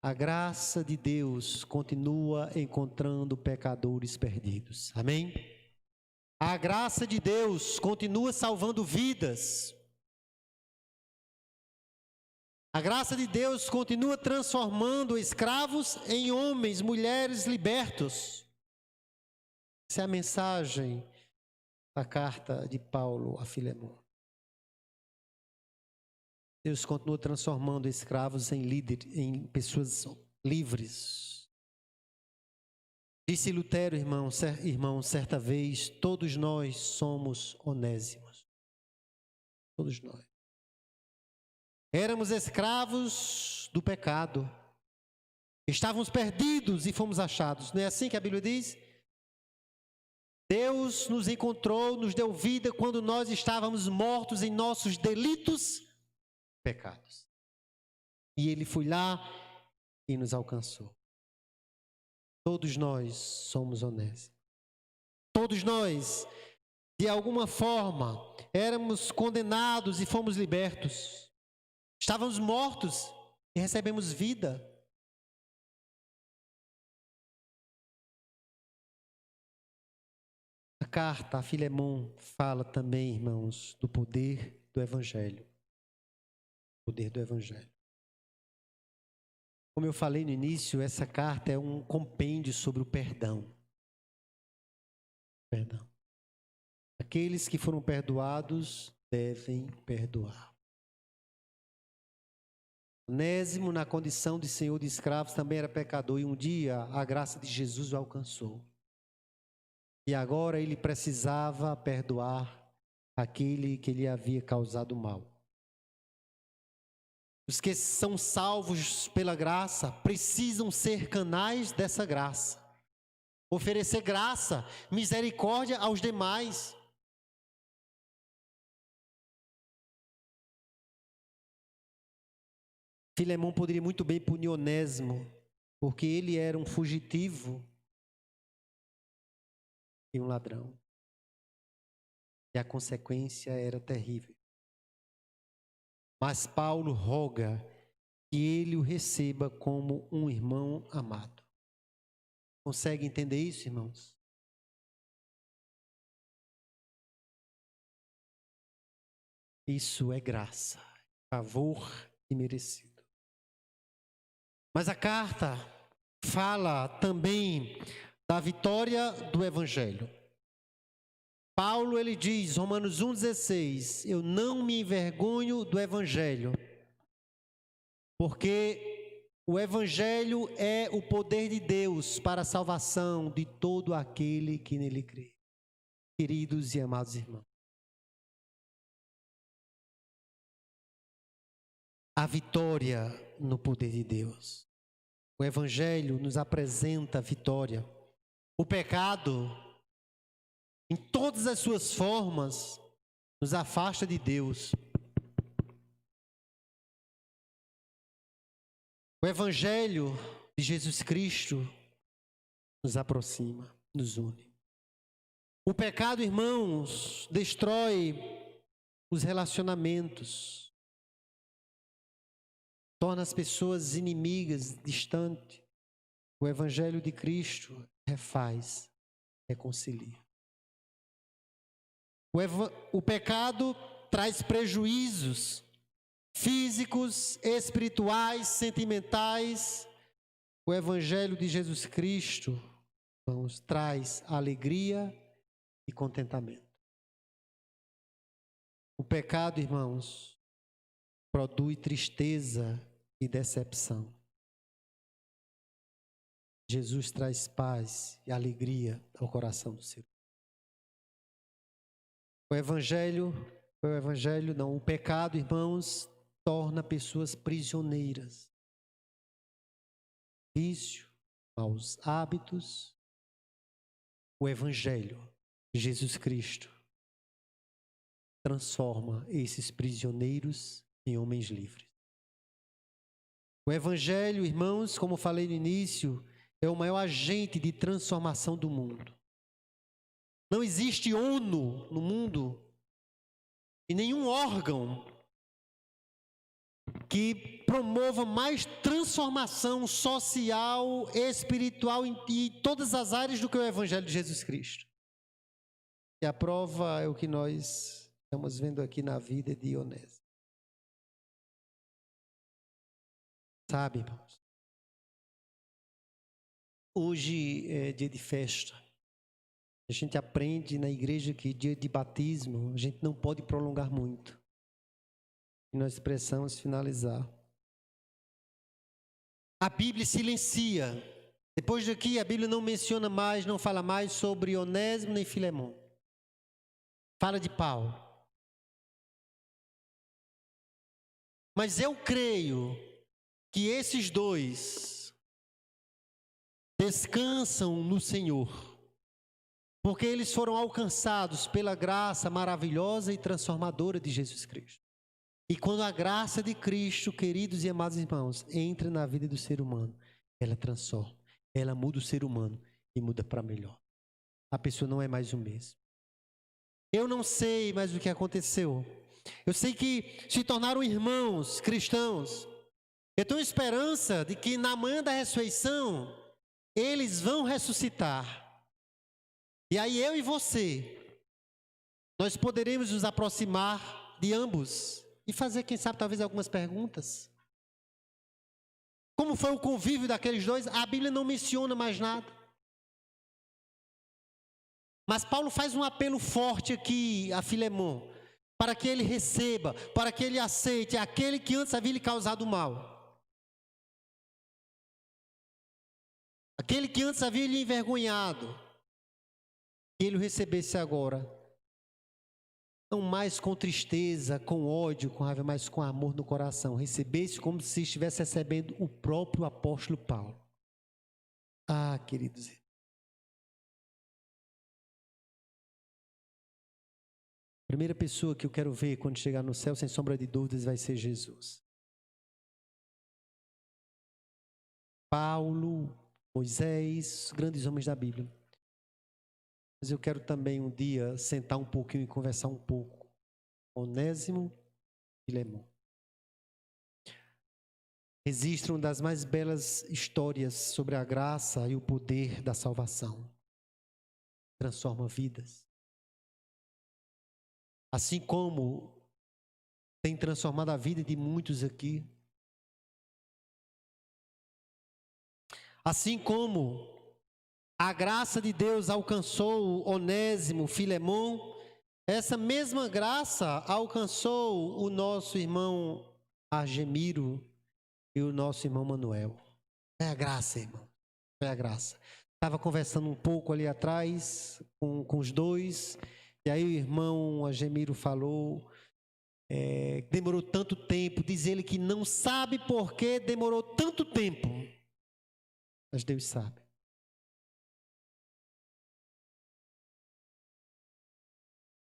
Speaker 6: a graça de Deus continua encontrando pecadores perdidos. Amém? A graça de Deus continua salvando vidas. A graça de Deus continua transformando escravos em homens, mulheres libertos. Essa é a mensagem da carta de Paulo a Filemon. Deus continua transformando escravos em líderes, em pessoas livres. Disse Lutero, irmão, certa vez, todos nós somos Onésimos. Todos nós. Éramos escravos do pecado. Estávamos perdidos e fomos achados. Não é assim que a Bíblia diz? Deus nos encontrou, nos deu vida quando nós estávamos mortos em nossos delitos e pecados. E Ele foi lá e nos alcançou. Todos nós somos honestos. Todos nós, de alguma forma, éramos condenados e fomos libertos. Estávamos mortos e recebemos vida. A carta a Filemon fala também, irmãos, do poder do Evangelho. O poder do Evangelho. Como eu falei no início, essa carta é um compêndio sobre o perdão. Perdão. Aqueles que foram perdoados devem perdoar. Onésimo, na condição de senhor de escravos, também era pecador e um dia a graça de Jesus o alcançou. E agora ele precisava perdoar aquele que lhe havia causado mal. Os que são salvos pela graça precisam ser canais dessa graça. Oferecer graça, misericórdia aos demais. Filemon poderia muito bem punir Onésimo, porque ele era um fugitivo e um ladrão. E a consequência era terrível. Mas Paulo roga que ele o receba como um irmão amado. Consegue entender isso, irmãos? Isso é graça, favor imerecido. Mas a carta fala também da vitória do Evangelho. Paulo, ele diz, Romanos 1,16, eu não me envergonho do Evangelho, porque o Evangelho é o poder de Deus para a salvação de todo aquele que nele crê. Queridos e amados irmãos, a vitória no poder de Deus. O Evangelho nos apresenta a vitória. O pecado, em todas as suas formas, nos afasta de Deus. O Evangelho de Jesus Cristo nos aproxima, nos une. O pecado, irmãos, destrói os relacionamentos, torna as pessoas inimigas, distantes. O Evangelho de Cristo refaz, reconcilia. O pecado traz prejuízos físicos, espirituais, sentimentais. O Evangelho de Jesus Cristo, irmãos, traz alegria e contentamento. O pecado, irmãos, produz tristeza e decepção. Jesus traz paz e alegria ao coração do ser. O pecado, irmãos, torna pessoas prisioneiras. Vício, maus hábitos. O Evangelho de Jesus Cristo transforma esses prisioneiros em homens livres. O Evangelho, irmãos, como falei no início, é o maior agente de transformação do mundo. Não existe ONU no mundo e nenhum órgão que promova mais transformação social, espiritual em todas as áreas do que o Evangelho de Jesus Cristo. E a prova é o que nós estamos vendo aqui na vida de Onésimo. Sabe, irmãos? Hoje é dia de festa. A gente aprende na igreja que dia de batismo a gente não pode prolongar muito. E nós precisamos finalizar. A Bíblia silencia. Depois daqui, a Bíblia não menciona mais, não fala mais sobre Onésimo nem Filemão. Fala de Paulo. Mas eu creio que esses dois descansam no Senhor, porque eles foram alcançados pela graça maravilhosa e transformadora de Jesus Cristo. E quando a graça de Cristo, queridos e amados irmãos, entra na vida do ser humano, ela transforma, ela muda o ser humano e muda para melhor. A pessoa não é mais o mesmo. Eu não sei mais o que aconteceu. Eu sei que se tornaram irmãos cristãos. Eu tenho esperança de que na manhã da ressurreição, eles vão ressuscitar. E aí eu e você, nós poderemos nos aproximar de ambos e fazer, quem sabe, talvez algumas perguntas. Como foi o convívio daqueles dois? A Bíblia não menciona mais nada. Mas Paulo faz um apelo forte aqui a Filemão, para que ele receba, para que ele aceite aquele que antes havia lhe causado mal. Aquele que antes havia lhe envergonhado. Que ele o recebesse agora. Não mais com tristeza, com ódio, com raiva, mas com amor no coração. Recebesse como se estivesse recebendo o próprio apóstolo Paulo. Ah, queridos. A primeira pessoa que eu quero ver quando chegar no céu, sem sombra de dúvidas, vai ser Jesus. Paulo, Moisés, grandes homens da Bíblia. Mas eu quero também um dia sentar um pouquinho e conversar um pouco com Onésimo e Filemão. Registram das mais belas histórias sobre a graça e o poder da salvação. Transforma vidas. Assim como tem transformado a vida de muitos aqui. Assim como a graça de Deus alcançou Onésimo, Filemão, essa mesma graça alcançou o nosso irmão Argemiro e o nosso irmão Manuel. É a graça, irmão. É a graça. Estava conversando um pouco ali atrás com os dois, e aí o irmão Argemiro falou, demorou tanto tempo, diz ele que não sabe por que demorou tanto tempo, mas Deus sabe.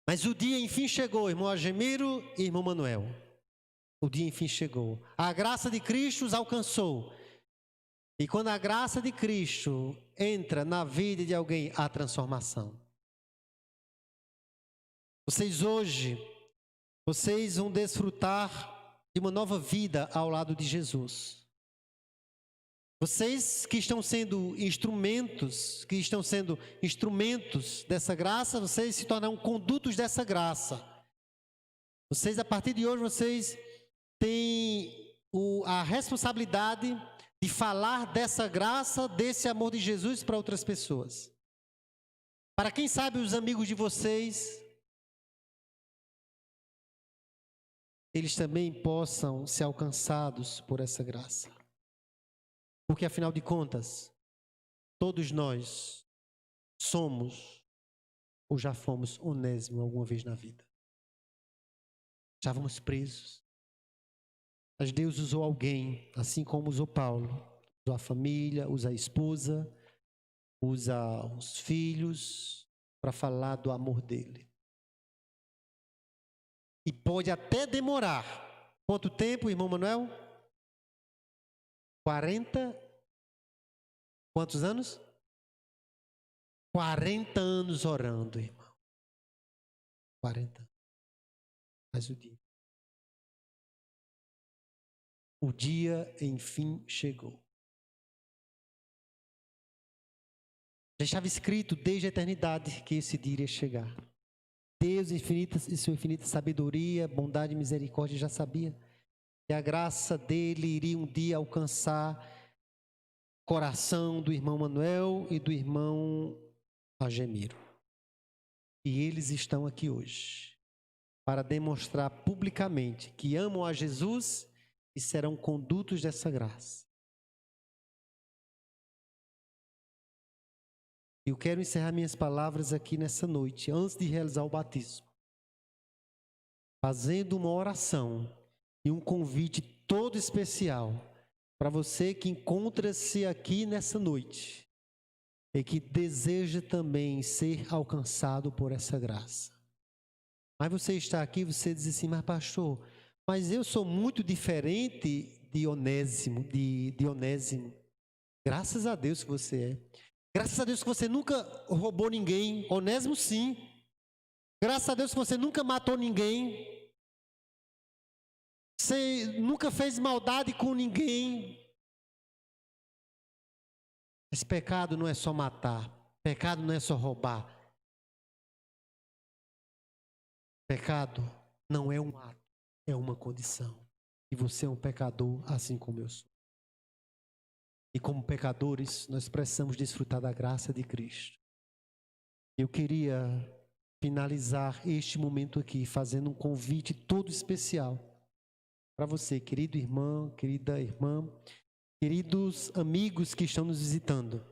Speaker 6: Mas o dia enfim chegou, irmão Argemiro e irmão Manuel. O dia enfim chegou. A graça de Cristo os alcançou. E quando a graça de Cristo entra na vida de alguém, há transformação. Vocês hoje, vocês vão desfrutar de uma nova vida ao lado de Jesus. Vocês que estão sendo instrumentos dessa graça, vocês se tornarão condutos dessa graça. Vocês, a partir de hoje, vocês têm a responsabilidade de falar dessa graça, desse amor de Jesus para outras pessoas. Para quem sabe os amigos de vocês, eles também possam ser alcançados por essa graça. Porque, afinal de contas, todos nós somos ou já fomos Onésimo alguma vez na vida. Já fomos presos. Mas Deus usou alguém, assim como usou Paulo. Usou a família, usa a esposa, usa os filhos para falar do amor dele. E pode até demorar. Quanto tempo, irmão Manuel? 40? Quantos anos? 40 anos orando, irmão. 40. Mas o dia. O dia, enfim, chegou. Já estava escrito desde a eternidade que esse dia iria chegar. Deus infinita, e sua infinita sabedoria, bondade e misericórdia já sabia que a graça dele iria um dia alcançar o coração do irmão Manuel e do irmão Agemiro. E eles estão aqui hoje para demonstrar publicamente que amam a Jesus e serão condutos dessa graça. Eu quero encerrar minhas palavras aqui nessa noite, antes de realizar o batismo, fazendo uma oração e um convite todo especial para você que encontra-se aqui nessa noite e que deseja também ser alcançado por essa graça. Mas você está aqui, você diz assim, mas pastor, mas eu sou muito diferente de Onésimo. Graças a Deus que você é. Graças a Deus que você nunca roubou ninguém. Onésimo, sim. Graças a Deus que você nunca matou ninguém. Você nunca fez maldade com ninguém. Esse pecado não é só matar. Pecado não é só roubar. Pecado não é um ato, é uma condição. E você é um pecador assim como eu sou. E como pecadores, nós precisamos desfrutar da graça de Cristo. Eu queria finalizar este momento aqui fazendo um convite todo especial para você, querido irmão, querida irmã, queridos amigos que estão nos visitando.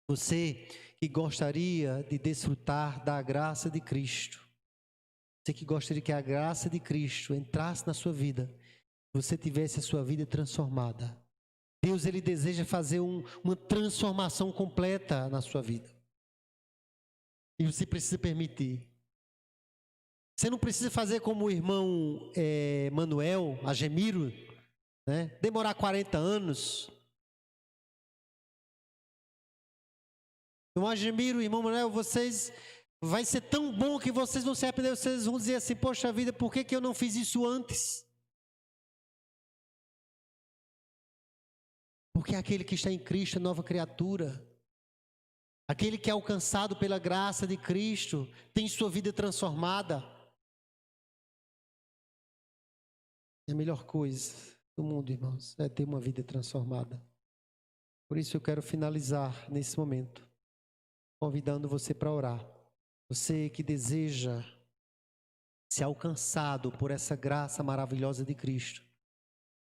Speaker 6: Você que gostaria de desfrutar da graça de Cristo. Você que gostaria que a graça de Cristo entrasse na sua vida, você tivesse a sua vida transformada. Deus, Ele deseja fazer uma transformação completa na sua vida. E você precisa permitir. Você não precisa fazer como o irmão Manuel, Agemiro, né? Demorar 40 anos. Irmão Agemiro, irmão Manuel, vocês... Vai ser tão bom que vocês vão se arrepender, vocês vão dizer assim, poxa vida, por que eu não fiz isso antes? Porque aquele que está em Cristo é nova criatura. Aquele que é alcançado pela graça de Cristo tem sua vida transformada. É a melhor coisa do mundo, irmãos, é ter uma vida transformada. Por isso eu quero finalizar nesse momento, convidando você para orar. Você que deseja ser alcançado por essa graça maravilhosa de Cristo,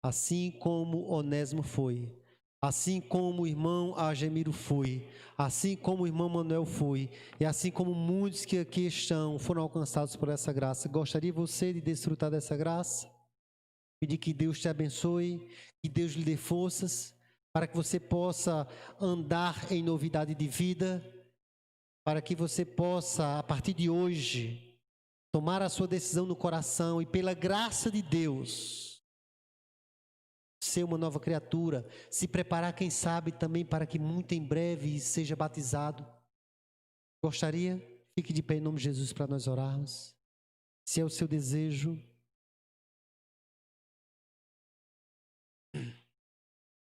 Speaker 6: assim como Onésimo foi, assim como o irmão Agemiro foi, assim como o irmão Manuel foi, e assim como muitos que aqui estão foram alcançados por essa graça. Gostaria você de desfrutar dessa graça? Pedir que Deus te abençoe, que Deus lhe dê forças, para que você possa andar em novidade de vida, para que você possa, a partir de hoje, tomar a sua decisão no coração e pela graça de Deus, ser uma nova criatura, se preparar, quem sabe, também para que muito em breve seja batizado. Gostaria? Fique de pé em nome de Jesus para nós orarmos. Se é o seu desejo.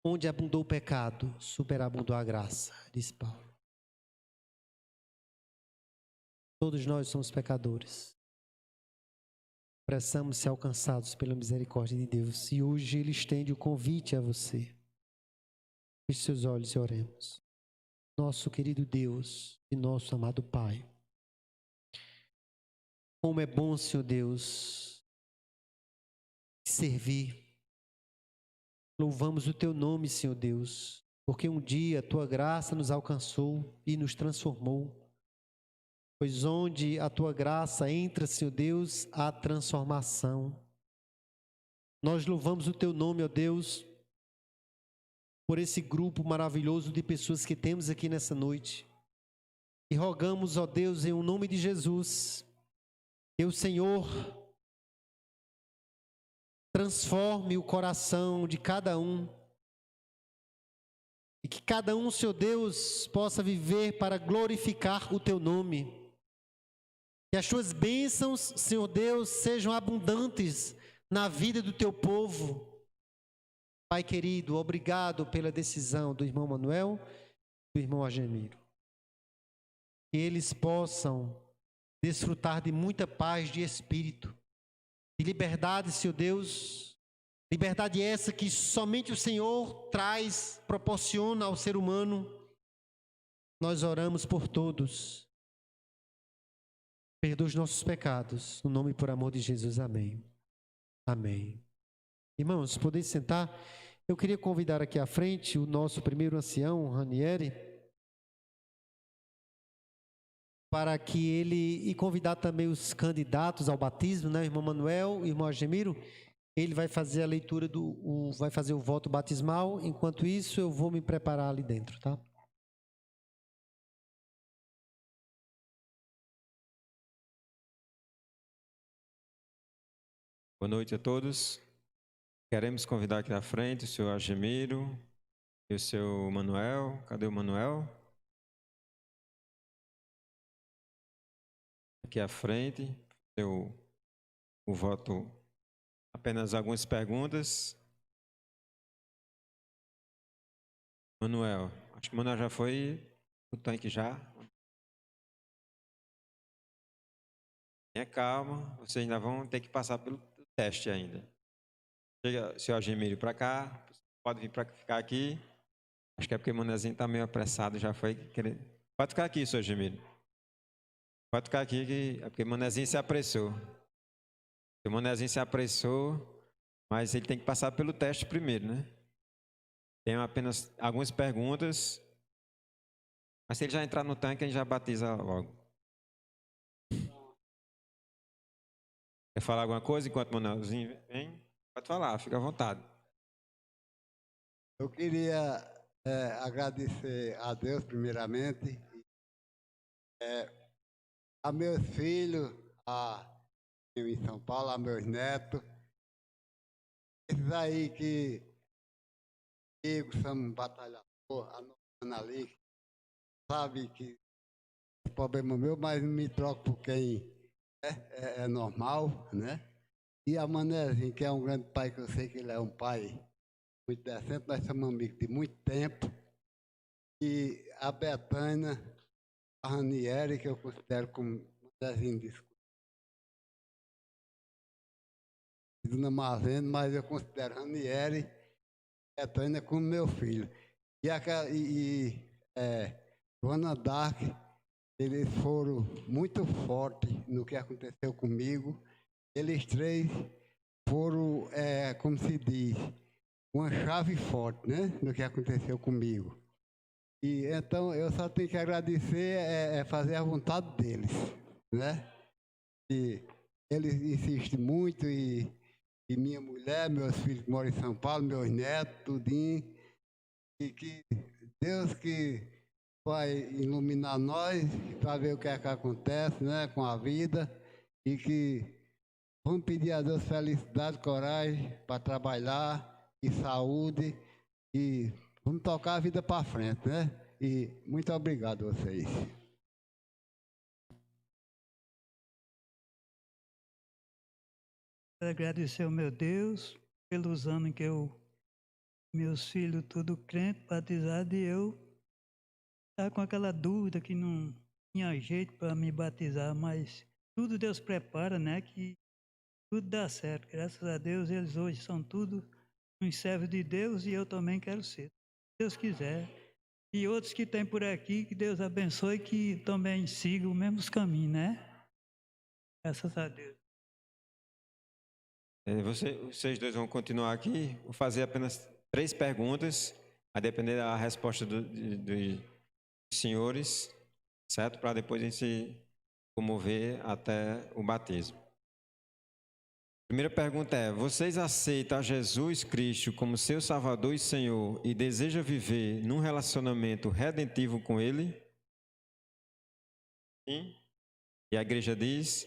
Speaker 6: Onde abundou o pecado, superabundou a graça, diz Paulo. Todos nós somos pecadores. Precisamos ser alcançados pela misericórdia de Deus. E hoje Ele estende o convite a você. Feche seus olhos e oremos. Nosso querido Deus e nosso amado Pai. Como é bom, Senhor Deus, servir. Louvamos o Teu nome, Senhor Deus, porque um dia a Tua graça nos alcançou e nos transformou. Pois onde a Tua graça entra, Senhor Deus, há transformação. Nós louvamos o Teu nome, ó Deus, por esse grupo maravilhoso de pessoas que temos aqui nessa noite. E rogamos, ó Deus, em o nome de Jesus, que o Senhor transforme o coração de cada um. E que cada um, Senhor Deus, possa viver para glorificar o Teu nome. Que as Tuas bênçãos, Senhor Deus, sejam abundantes na vida do Teu povo. Pai querido, obrigado pela decisão do irmão Manuel e do irmão Agemiro. Que eles possam desfrutar de muita paz de espírito, de liberdade, Senhor Deus, Liberdade essa que somente o Senhor traz, proporciona ao ser humano. Nós oramos por todos. Perdoa os nossos pecados. No nome e por amor de Jesus. Amém. Amém. Irmãos, podem sentar. Eu queria convidar aqui à frente o nosso primeiro ancião, Ranieri, para que ele, e convidar também os candidatos ao batismo, né, irmão Manuel e irmão Argemiro. Ele vai fazer a leitura vai fazer o voto batismal. Enquanto isso, eu vou me preparar ali dentro, tá?
Speaker 7: Boa noite a todos. Queremos convidar aqui à frente o senhor Argemiro e o seu Manuel. Cadê o Manuel? Aqui à frente, o voto. Apenas algumas perguntas. Manuel, acho que o Manuel já foi no tanque já. Tenha calma, vocês ainda vão ter que passar pelo teste ainda. Chega o senhor Argemiro para cá, pode vir para ficar aqui. Acho que é porque o Manezinho está meio apressado, já foi querer. Pode ficar aqui, senhor Argemiro. Pode ficar aqui, que é porque o Manezinho se apressou. O Manezinho se apressou, mas ele tem que passar pelo teste primeiro, né? Tem apenas algumas perguntas, mas se ele já entrar no tanque, a gente já batiza logo. Quer falar alguma coisa enquanto o Manuelzinho vem? Pode falar, fica à vontade.
Speaker 8: Eu queria agradecer a Deus, primeiramente, a meus filhos, em São Paulo, a meus netos, esses aí que somos batalhadores, a Ana ali, sabe que é problema meu, mas me troco por quem é normal, né? E a Manezinho, que é um grande pai, que eu sei que ele é um pai muito decente, nós somos amigos de muito tempo. E a Betânia, a Ranieri, que eu considero como Manezinho de Dona Mazeno, mas eu considero Ranieri e Betânia como meu filho. Joana Dark, eles foram muito fortes no que aconteceu comigo. Eles três foram, como se diz, uma chave forte, né, no que aconteceu comigo. E então eu só tenho que agradecer, fazer a vontade deles, né? E eles insistem muito e minha mulher, meus filhos que moram em São Paulo, meus netos, tudinho, e que Deus que vai iluminar nós para ver o que é que acontece, né, com a vida, e que vamos pedir a Deus felicidade, coragem para trabalhar e saúde e vamos tocar a vida para frente, né? E muito obrigado a vocês.
Speaker 9: Quero agradecer ao meu Deus pelos anos que meus filhos tudo crente, batizado, e eu estava com aquela dúvida que não tinha jeito para me batizar, mas tudo Deus prepara, né? Que tudo dá certo. Graças a Deus, eles hoje são tudo uns servos de Deus e eu também quero ser. Se Deus quiser. E outros que tem por aqui, que Deus abençoe, que também sigam os mesmos caminhos, né? Graças a Deus.
Speaker 7: Vocês dois vão continuar aqui. Vou fazer apenas 3 perguntas, a depender da resposta dos senhores, certo? Para depois a gente se comover até o batismo. Primeira pergunta é: vocês aceitam a Jesus Cristo como seu Salvador e Senhor e desejam viver num relacionamento redentivo com Ele? Sim? E a igreja diz: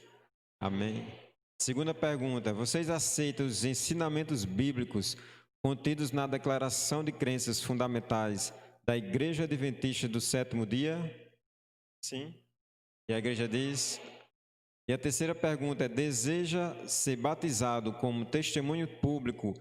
Speaker 7: amém. Segunda pergunta: vocês aceitam os ensinamentos bíblicos contidos na Declaração de Crenças Fundamentais da Igreja Adventista do Sétimo Dia? Sim? E a igreja diz: e a terceira pergunta é: deseja ser batizado como testemunho público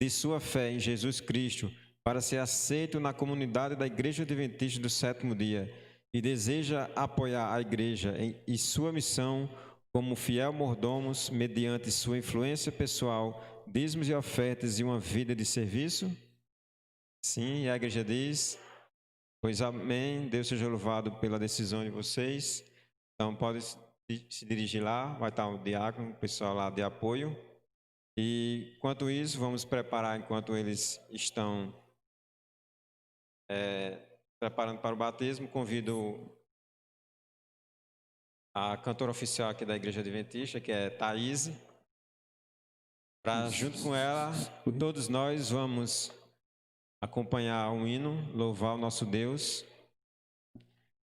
Speaker 7: de sua fé em Jesus Cristo para ser aceito na comunidade da Igreja Adventista do Sétimo Dia e deseja apoiar a igreja e sua missão como fiel mordomos, mediante sua influência pessoal, dízimos e ofertas e uma vida de serviço? Sim, e a igreja diz: pois amém, Deus seja louvado pela decisão de vocês. Então pode se dirigir lá, vai estar o diácono, o pessoal lá de apoio. E enquanto isso, vamos preparar, enquanto eles estão preparando para o batismo, convido a cantora oficial aqui da Igreja Adventista, que é Thaís, para junto com ela, todos nós vamos acompanhar um hino, louvar o nosso Deus,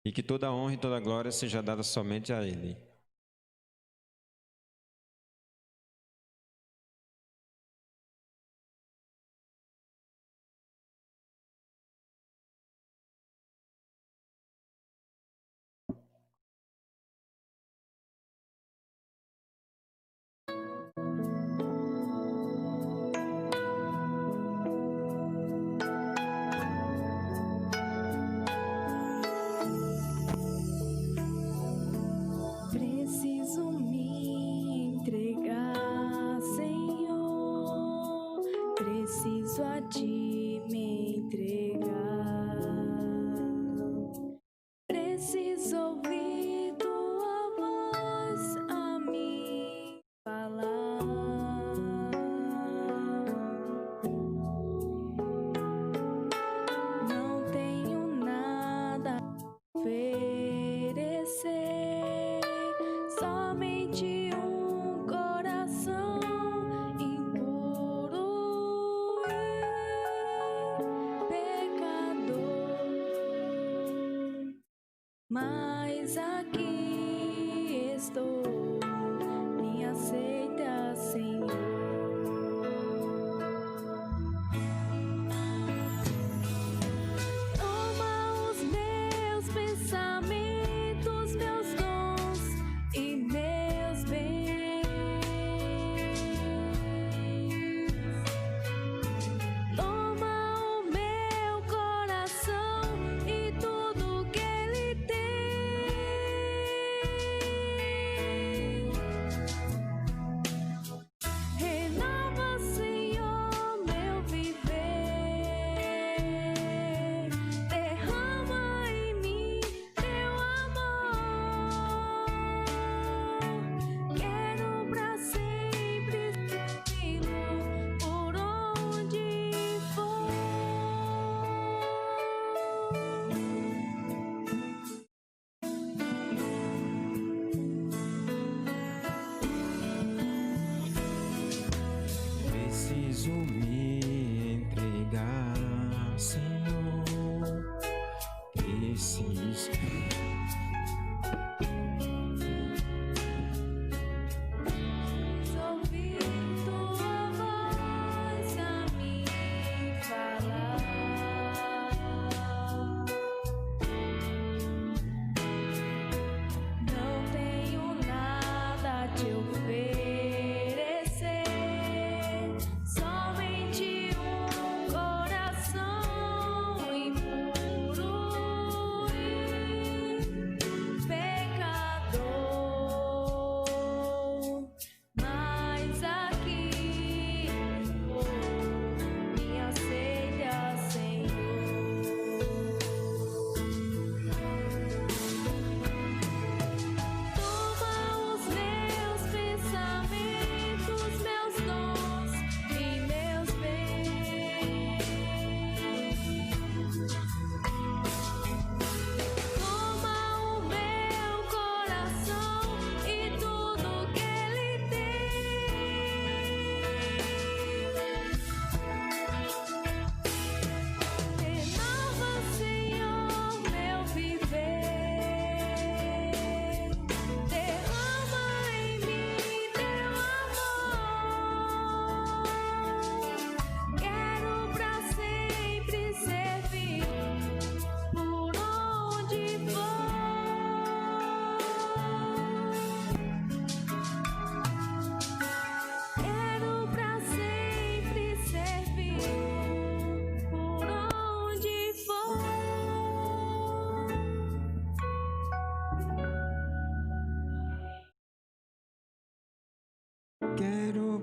Speaker 7: e que toda a honra e toda a glória seja dada somente a Ele.
Speaker 1: Preciso me entregar, Senhor. Preciso a ti me entregar. Preciso ouvir tua voz a me falar. Não tenho nada a oferecer, somente um coração impuro e pecador. Mas aqui estou, me aceita, Senhor. Toma os meus pensamentos, meus dons e meus bens. Toma o meu coração e tudo que ele tem. Renova, Senhor, meu viver. Derrama em mim teu amor. Quero pra sempre servi-lo por onde for.
Speaker 7: Preciso me entregar, Senhor. Preciso.
Speaker 1: Ouvir tua voz a me falar. Não tenho nada a te oferecer, somente um coração impuro e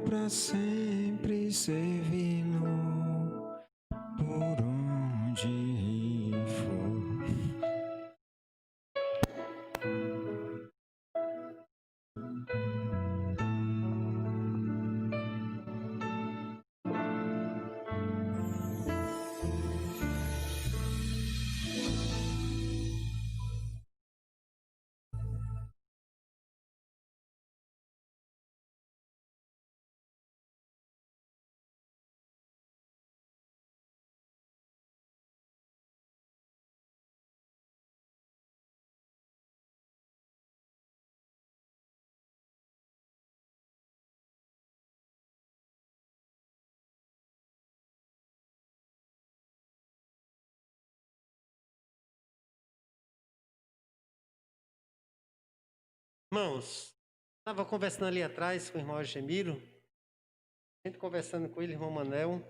Speaker 7: para sempre servi-lo por onde for.
Speaker 6: Irmãos, estava conversando ali atrás com o irmão Algemiro, a gente conversando com ele, irmão Manel,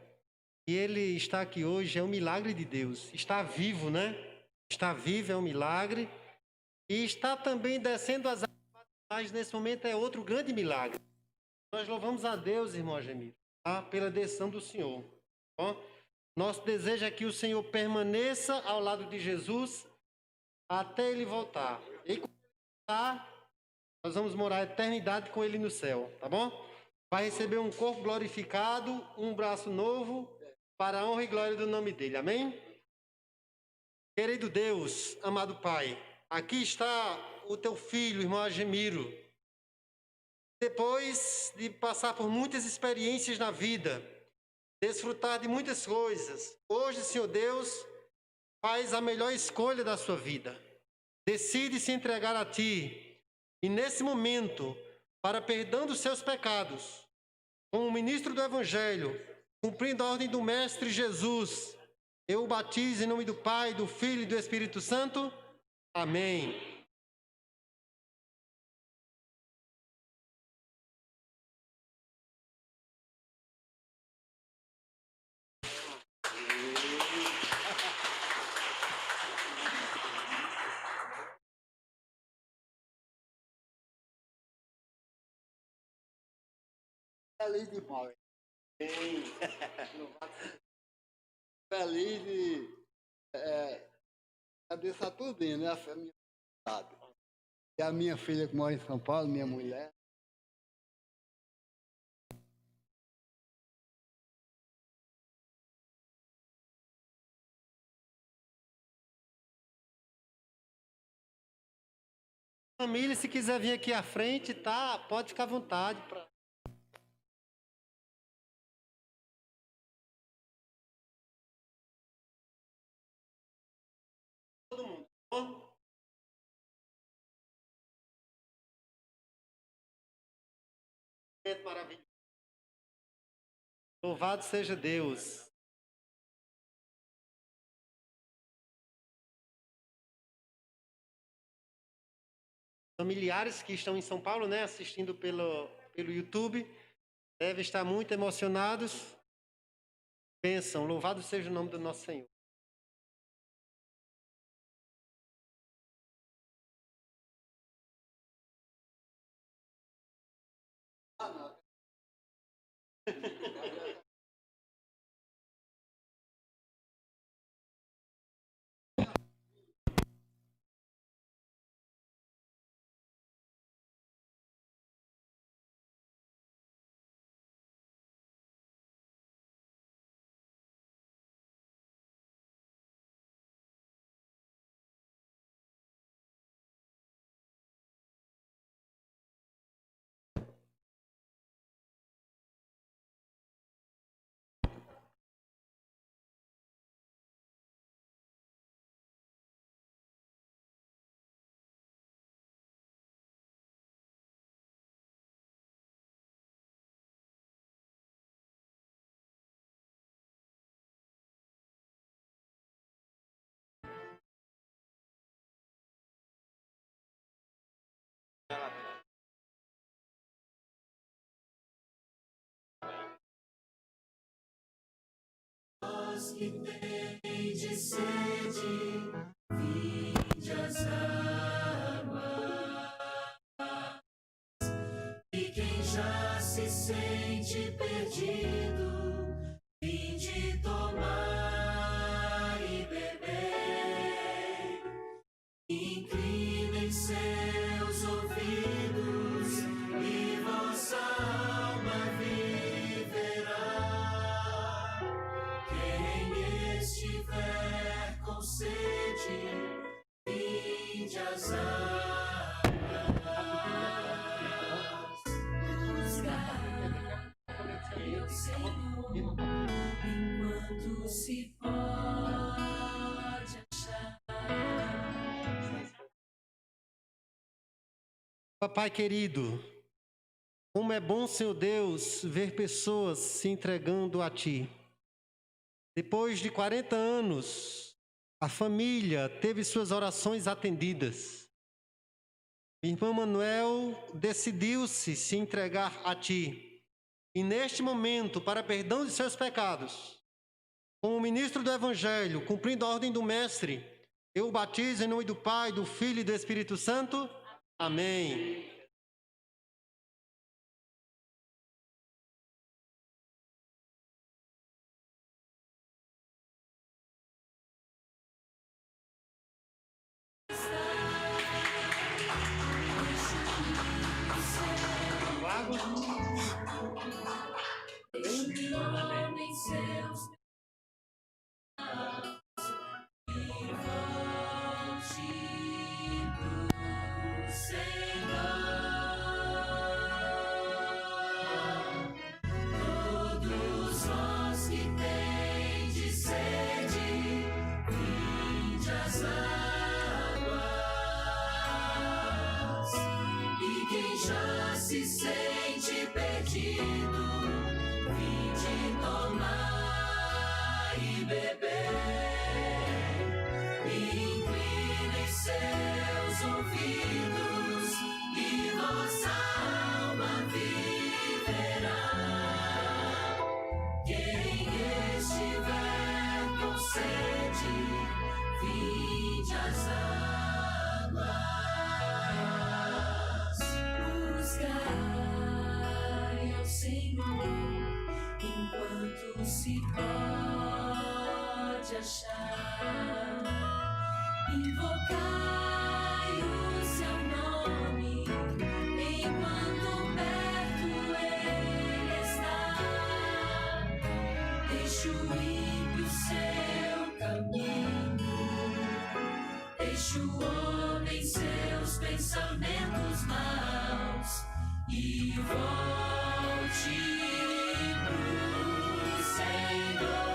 Speaker 6: e ele está aqui hoje, é um milagre de Deus. Está vivo, né? Está vivo, é um milagre. E está também descendo as águas, nesse momento é outro grande milagre. Nós louvamos a Deus, irmão Algemiro, tá? Pela decisão do Senhor. Tá? Nosso desejo é que o Senhor permaneça ao lado de Jesus até ele voltar. E quando ele voltar, nós vamos morar a eternidade com ele no céu, tá bom? Vai receber um corpo glorificado, um braço novo, para a honra e glória do nome dele, amém? Querido Deus, amado Pai, aqui está o teu filho, irmão Algemiro. Depois de passar por muitas experiências na vida, desfrutar de muitas coisas, hoje, Senhor Deus, faz a melhor escolha da sua vida. Decide se entregar a Ti. E nesse momento, para perdão dos seus pecados, como ministro do Evangelho, cumprindo a ordem do Mestre Jesus, eu o batizo em nome do Pai, do Filho e do Espírito Santo. Amém.
Speaker 8: Feliz demais. Feliz de agradecer a tudo, né? A família sabe. E a minha filha que mora em São Paulo, minha mulher.
Speaker 6: Família, se quiser vir aqui à frente, tá? Pode ficar à vontade. Todo mundo, tá bom? Maravilhoso. Louvado seja Deus. Familiares que estão em São Paulo, né, assistindo pelo YouTube, devem estar muito emocionados. Pensam, louvado seja o nome do nosso Senhor.
Speaker 1: Vós que tendes sede, vinde às águas, e quem já se se sente perdido, vinde tomar e beber. Inclinem seus ouvidos e vossa alma viverá. Quem estiver com sede, vinde às águas. Buscar o Senhor enquanto se pode achar.
Speaker 6: Papai querido, como é bom, Senhor Deus, ver pessoas se entregando a Ti. Depois de 40 anos, a família teve suas orações atendidas. Irmão Manuel decidiu-se se entregar a Ti. E neste momento, para perdão de seus pecados, como ministro do Evangelho, cumprindo a ordem do Mestre, eu o batizo em nome do Pai, do Filho e do Espírito Santo. Amém.
Speaker 1: Deixe o homem seus pecados e volte pro Senhor. Todos vós que tendes sede, vinde às águas. E quem já se sente perdido, vinde tomar e beber. Inclinem seus ouvidos e vossa alma viverá. Quem estiver com sede, vinde às águas. Buscai ao Senhor enquanto se pode achar. Invocai o seu nome enquanto perto ele está. Deixe o ímpio seu caminho, deixe o homem seus pensamentos maus e volte pro Senhor.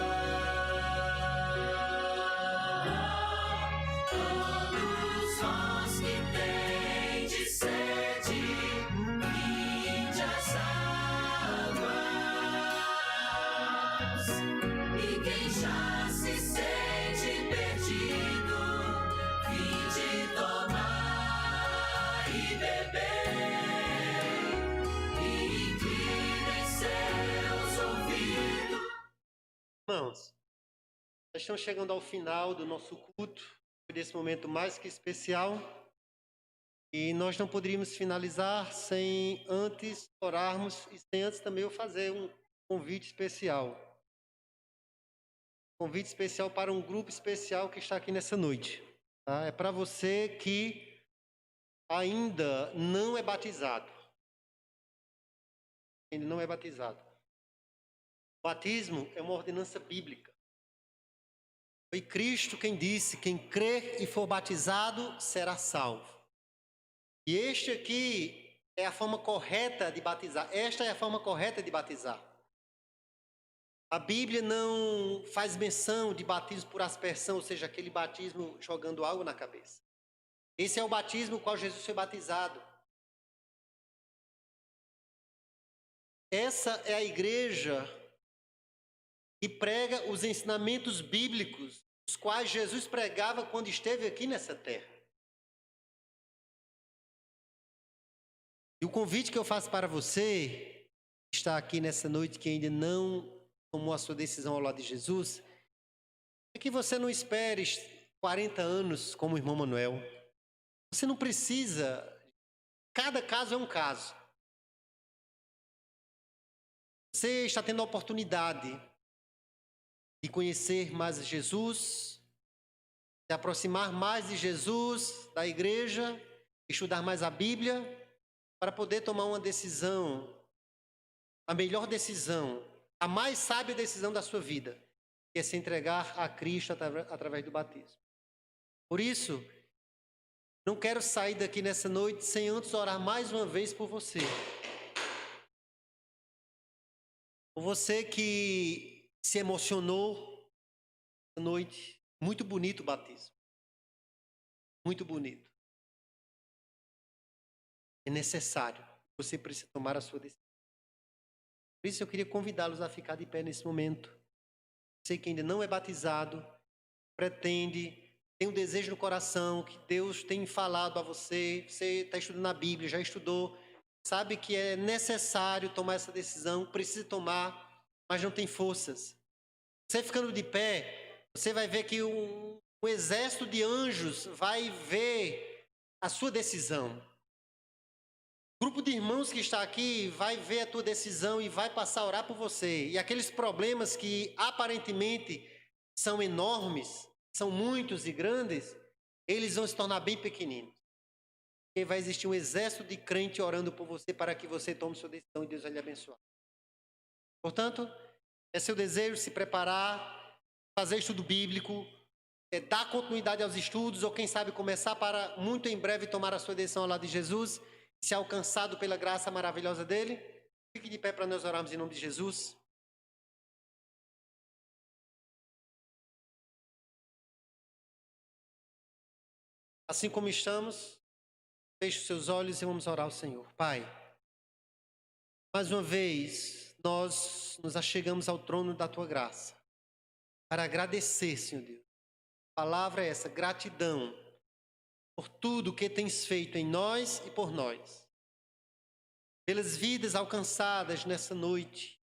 Speaker 1: Todos vós que tendes sede, vinde às águas. E quem já se sente perdido, vinde tomar e beber. Inclinem seus ouvidos.
Speaker 6: Irmãos, nós estamos chegando ao final do nosso culto, desse momento mais que especial, e nós não poderíamos finalizar sem antes orarmos e sem antes também eu fazer um convite especial. Convite especial para um grupo especial que está aqui nessa noite. Tá? É para você que ainda não é batizado. Ainda não é batizado. O batismo é uma ordenança bíblica. Foi Cristo quem disse: quem crer e for batizado será salvo. E este aqui é a forma correta de batizar. Esta é a forma correta de batizar. A Bíblia não faz menção de batismo por aspersão, ou seja, aquele batismo jogando algo na cabeça. Esse é o batismo com o qual Jesus foi batizado. Essa é a igreja que prega os ensinamentos bíblicos, os quais Jesus pregava quando esteve aqui nessa terra. E o convite que eu faço para você, que está aqui nessa noite, que ainda não tomou a sua decisão ao lado de Jesus, é que você não espere 40 anos como o irmão Manuel. Você não precisa. Cada caso é um caso. Você está tendo a oportunidade de conhecer mais Jesus, se aproximar mais de Jesus, da igreja, estudar mais a Bíblia, para poder tomar uma decisão, a melhor decisão, a mais sábia decisão da sua vida, que é se entregar a Cristo através do batismo. Por isso, não quero sair daqui nessa noite sem antes orar mais uma vez por você. Por você que se emocionou essa noite. Muito bonito o batismo. Muito bonito. É necessário. Você precisa tomar a sua decisão. Por isso eu queria convidá-los a ficar de pé nesse momento. Você que ainda não é batizado, pretende, tem um desejo no coração, que Deus tem falado a você, você está estudando a Bíblia, já estudou, sabe que é necessário tomar essa decisão, precisa tomar, mas não tem forças. Você ficando de pé, você vai ver que um exército de anjos vai ver a sua decisão. O grupo de irmãos que está aqui vai ver a tua decisão e vai passar a orar por você. E aqueles problemas que aparentemente são enormes, são muitos e grandes, eles vão se tornar bem pequeninos. Porque vai existir um exército de crente orando por você para que você tome sua decisão e Deus vai lhe abençoar. Portanto, é seu desejo se preparar, fazer estudo bíblico, dar continuidade aos estudos, ou quem sabe começar para muito em breve tomar a sua decisão ao lado de Jesus, se alcançado pela graça maravilhosa dele. Fique de pé para nós orarmos em nome de Jesus. Assim como estamos, feche os seus olhos e vamos orar ao Senhor. Pai, mais uma vez, nós nos achegamos ao trono da Tua graça para agradecer, Senhor Deus. A palavra é essa, gratidão por tudo que tens feito em nós e por nós. Pelas vidas alcançadas nessa noite.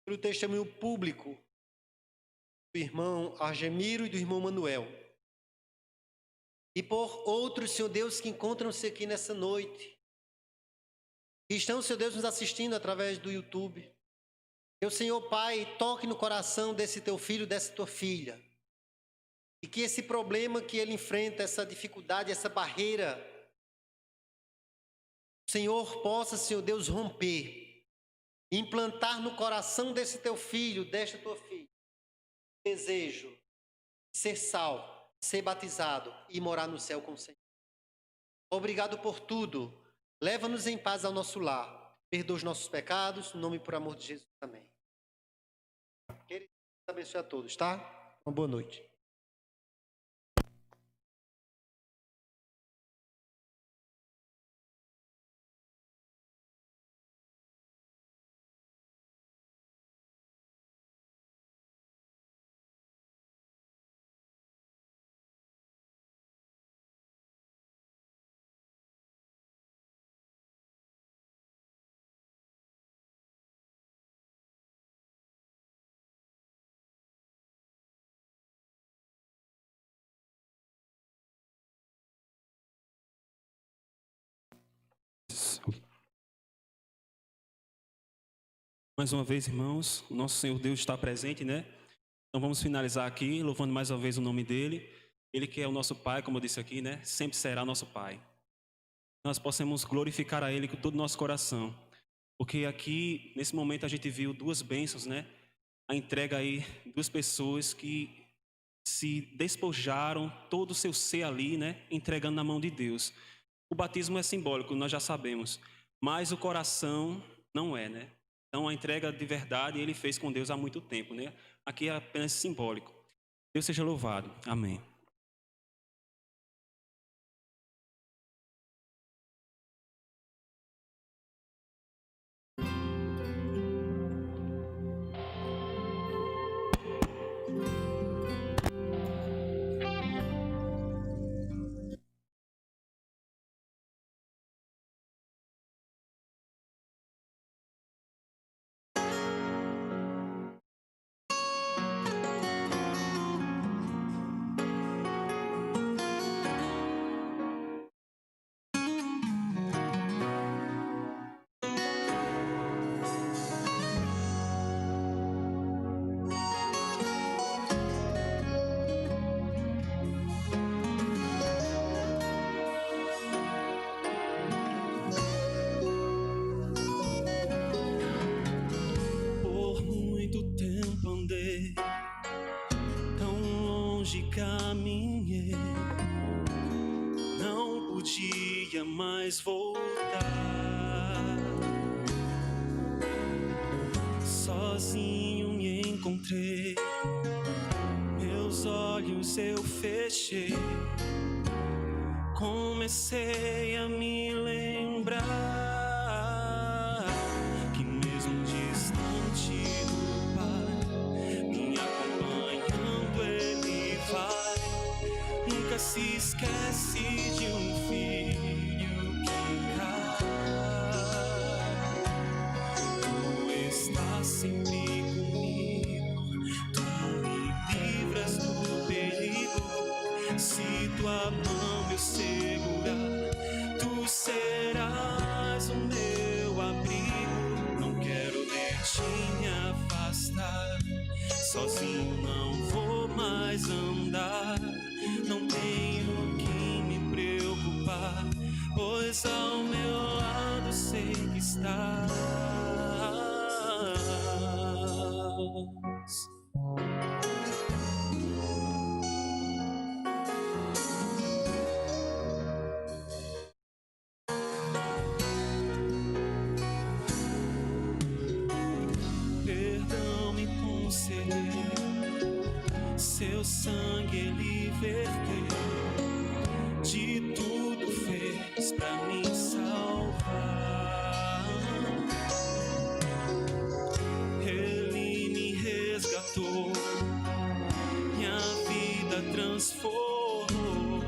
Speaker 6: Pelo testemunho público do irmão Argemiro e do irmão Manuel. E por outros, Senhor Deus, que encontram-se aqui nessa noite. Que estão, Senhor Deus, nos assistindo através do YouTube. Que o Senhor Pai toque no coração desse teu filho, dessa tua filha. E que esse problema que ele enfrenta, essa dificuldade, essa barreira, o Senhor possa, Senhor Deus, romper. Implantar no coração desse teu filho, desta tua filha, desejo de ser salvo, ser batizado e morar no céu com o Senhor. Obrigado por tudo. Leva-nos em paz ao nosso lar. Perdoa os nossos pecados, no nome e por amor de Jesus. Amém. Que Ele abençoe a todos, tá? Uma boa noite.
Speaker 5: Mais uma vez, irmãos, o nosso Senhor Deus está presente, né? Então vamos finalizar aqui, louvando mais uma vez o nome dele. Ele que é o nosso Pai, como eu disse aqui, né? Sempre será nosso Pai. Nós possamos glorificar a Ele com todo o nosso coração. Porque aqui, nesse momento, a gente viu duas bênçãos, né? A entrega aí, duas pessoas que se despojaram todo o seu ser ali, né? Entregando na mão de Deus. O batismo é simbólico, nós já sabemos. Mas o coração não é, né? Então, a entrega de verdade ele fez com Deus há muito tempo, né? Aqui é apenas simbólico. Deus seja louvado. Amém. caminhei, não podia mais voltar. Sozinho me encontrei, meus olhos eu fechei, comecei a me lembrar que mesmo distante do Pai, me acompanhando Ele vai. Nunca se esquece de um filho que cai. Tu estás sempre comigo, tu me livras do perigo. Se tua mão me segurar, tu serás o meu abrigo. Não quero de ti me afastar, sozinho não vou mais andar. Não tenho que me preocupar, pois ao meu lado sei que estás. Perdão me conceder, seu sangue Ele verteu, de tudo fez pra me salvar. Ele me resgatou, minha vida transformou,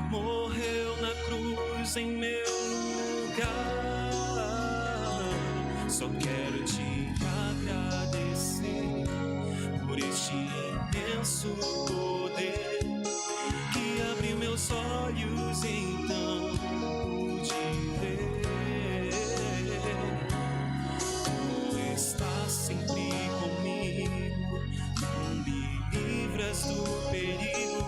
Speaker 5: morreu na cruz em meu lugar. Só quero te agradecer por este imenso poder que abriu meus olhos e então pude ver. Tu estás sempre comigo, tu me livras do perigo.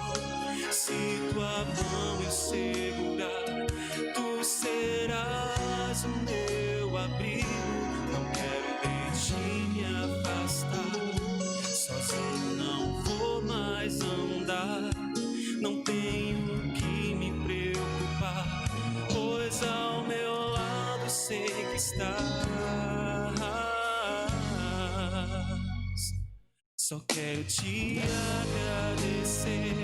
Speaker 5: Se tua mão eu segurar, tu serás o meu abrigo. Não quero de ti me afastar, sozinho não vou mais andar. Não tenho que me preocupar, pois ao meu lado sei que estás. Só quero te agradecer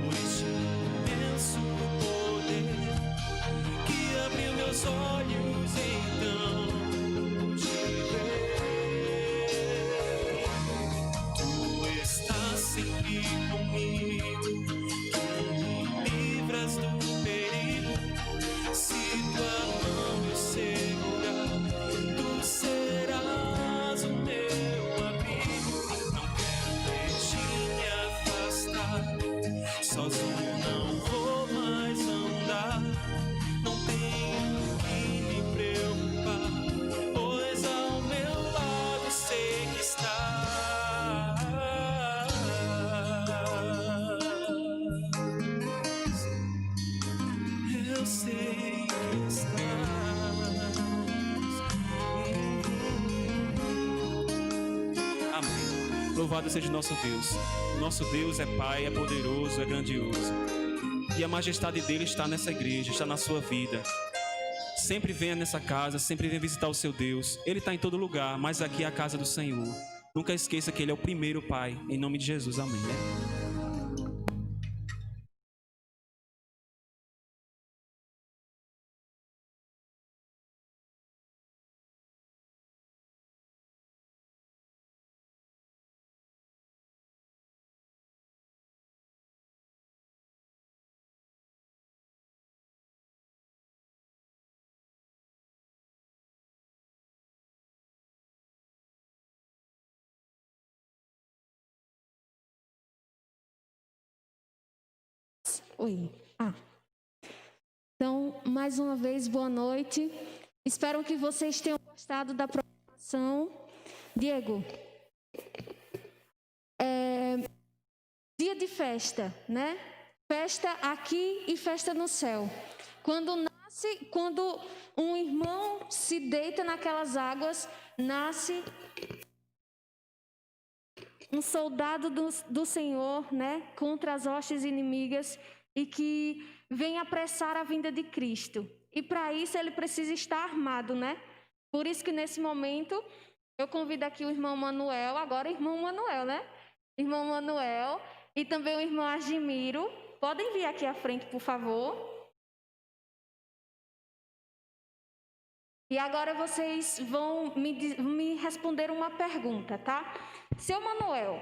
Speaker 5: por este imenso poder que abriu meus olhos então pude ver. Tu estás sempre comigo, tu me livras do perigo. Se tua mão eu segurar, tu serás o meu abrigo. Não quero de ti me afastar, sozinho não vou mais andar. Não tenho que me preocupar, pois ao meu lado sei que estás. Eu sei que estás. Amém. Louvado seja o nosso Deus. O nosso Deus é Pai, é poderoso, é grandioso. E a majestade dele está nessa igreja, está na sua vida. Sempre venha nessa casa, sempre venha visitar o seu Deus. Ele está em todo lugar, mas aqui é a casa do Senhor. Nunca esqueça que ele é o primeiro Pai. Em nome de Jesus, amém.
Speaker 2: Oi. Então, mais uma vez, boa noite. Espero que vocês tenham gostado da programação. Diego, dia de festa, né? Festa aqui e festa no céu. Quando um irmão se deita naquelas águas, nasce um soldado do Senhor, né, contra as hostes inimigas e que vem apressar a vinda de Cristo. E para isso ele precisa estar armado, né? Por isso que nesse momento eu convido aqui o irmão Manuel, agora irmão Manuel, né? Irmão Manuel e também o irmão Argimiro. Podem vir aqui à frente, por favor. E agora vocês vão me responder uma pergunta, tá? Seu Manuel,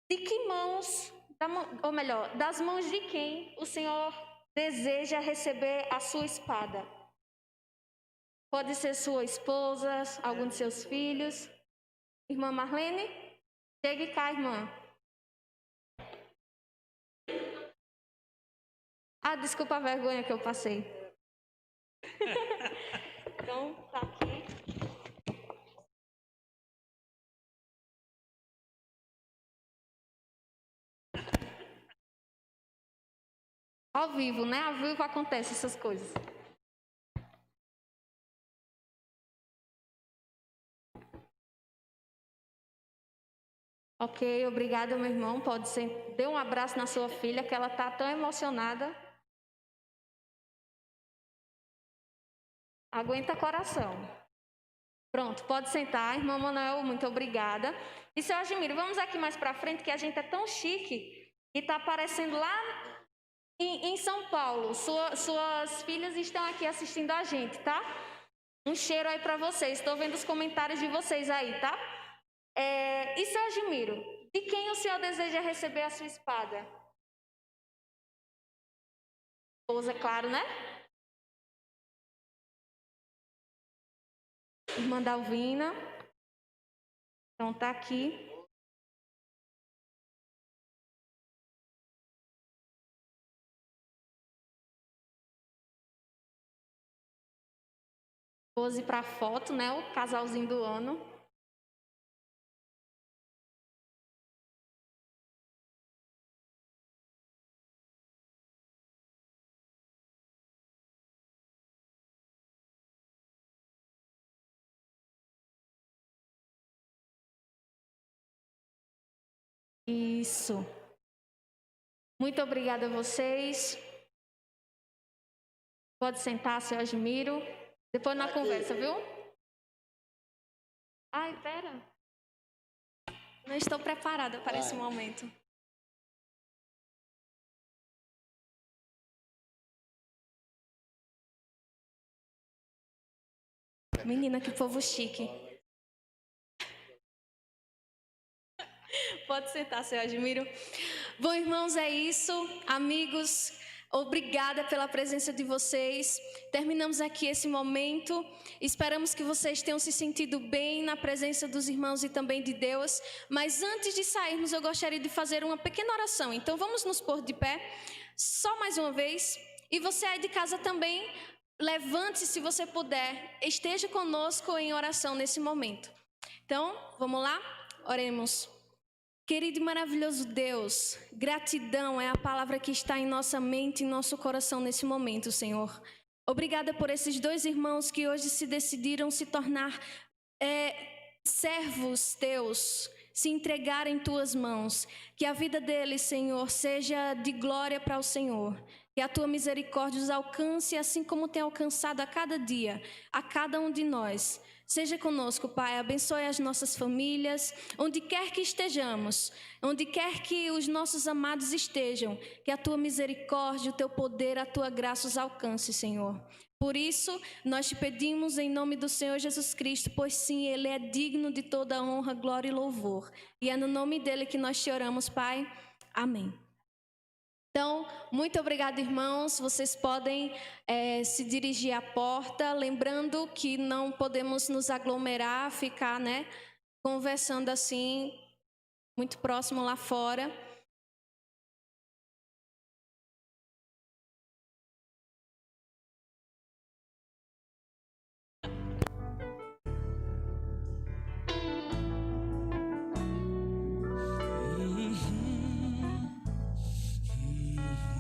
Speaker 2: de que mãos, ou melhor, das mãos de quem o Senhor deseja receber a sua espada? Pode ser sua esposa, algum de seus filhos. Irmã Marlene, chegue cá, irmã. Ah, desculpa a vergonha que eu passei. Então, tá aqui. Ao vivo, né? Ao vivo acontecem essas coisas. Ok, obrigada, meu irmão. Pode ser. Dê um abraço na sua filha, que ela tá tão emocionada. Aguenta coração. Pronto, pode sentar. Irmão Manuel, muito obrigada. E seu Argimiro, vamos aqui mais pra frente, que a gente é tão chique e tá aparecendo lá em São Paulo. Suas filhas estão aqui assistindo a gente, tá? Um cheiro aí pra vocês. Estou vendo os comentários de vocês aí, tá? E seu Argimiro, de quem o senhor deseja receber a sua espada? Esposa, claro, né? Irmã Dalvina. Então tá aqui. Pose para foto, né? O casalzinho do ano. Isso. Muito obrigada a vocês. Pode sentar, seu Argimiro. Depois na conversa, viu? Ai, pera. Não estou preparada para esse momento. Menina, que povo chique. Pode sentar, seu Argimiro. Bom, irmãos, é isso. Amigos, obrigada pela presença de vocês. Terminamos aqui esse momento. Esperamos que vocês tenham se sentido bem na presença dos irmãos e também de Deus. Mas antes de sairmos, eu gostaria de fazer uma pequena oração. Então, vamos nos pôr de pé, só mais uma vez. E você aí de casa também, levante-se se você puder. Esteja conosco em oração nesse momento. Então, vamos lá? Oremos. Querido e maravilhoso Deus, gratidão é a palavra que está em nossa mente e em nosso coração nesse momento, Senhor. Obrigada por esses dois irmãos que hoje se decidiram se tornar servos teus, se entregar em tuas mãos. Que a vida deles, Senhor, seja de glória para o Senhor. Que a tua misericórdia os alcance assim como tem alcançado a cada dia, a cada um de nós. Seja conosco, Pai, abençoe as nossas famílias, onde quer que estejamos, onde quer que os nossos amados estejam, que a tua misericórdia, o teu poder, a tua graça os alcance, Senhor. Por isso, nós te pedimos em nome do Senhor Jesus Cristo, pois sim, Ele é digno de toda honra, glória e louvor. E é no nome dEle que nós te oramos, Pai. Amém. Então, muito obrigada, irmãos. Vocês podem se dirigir à porta, lembrando que não podemos nos aglomerar, ficar, conversando assim, muito próximo lá fora.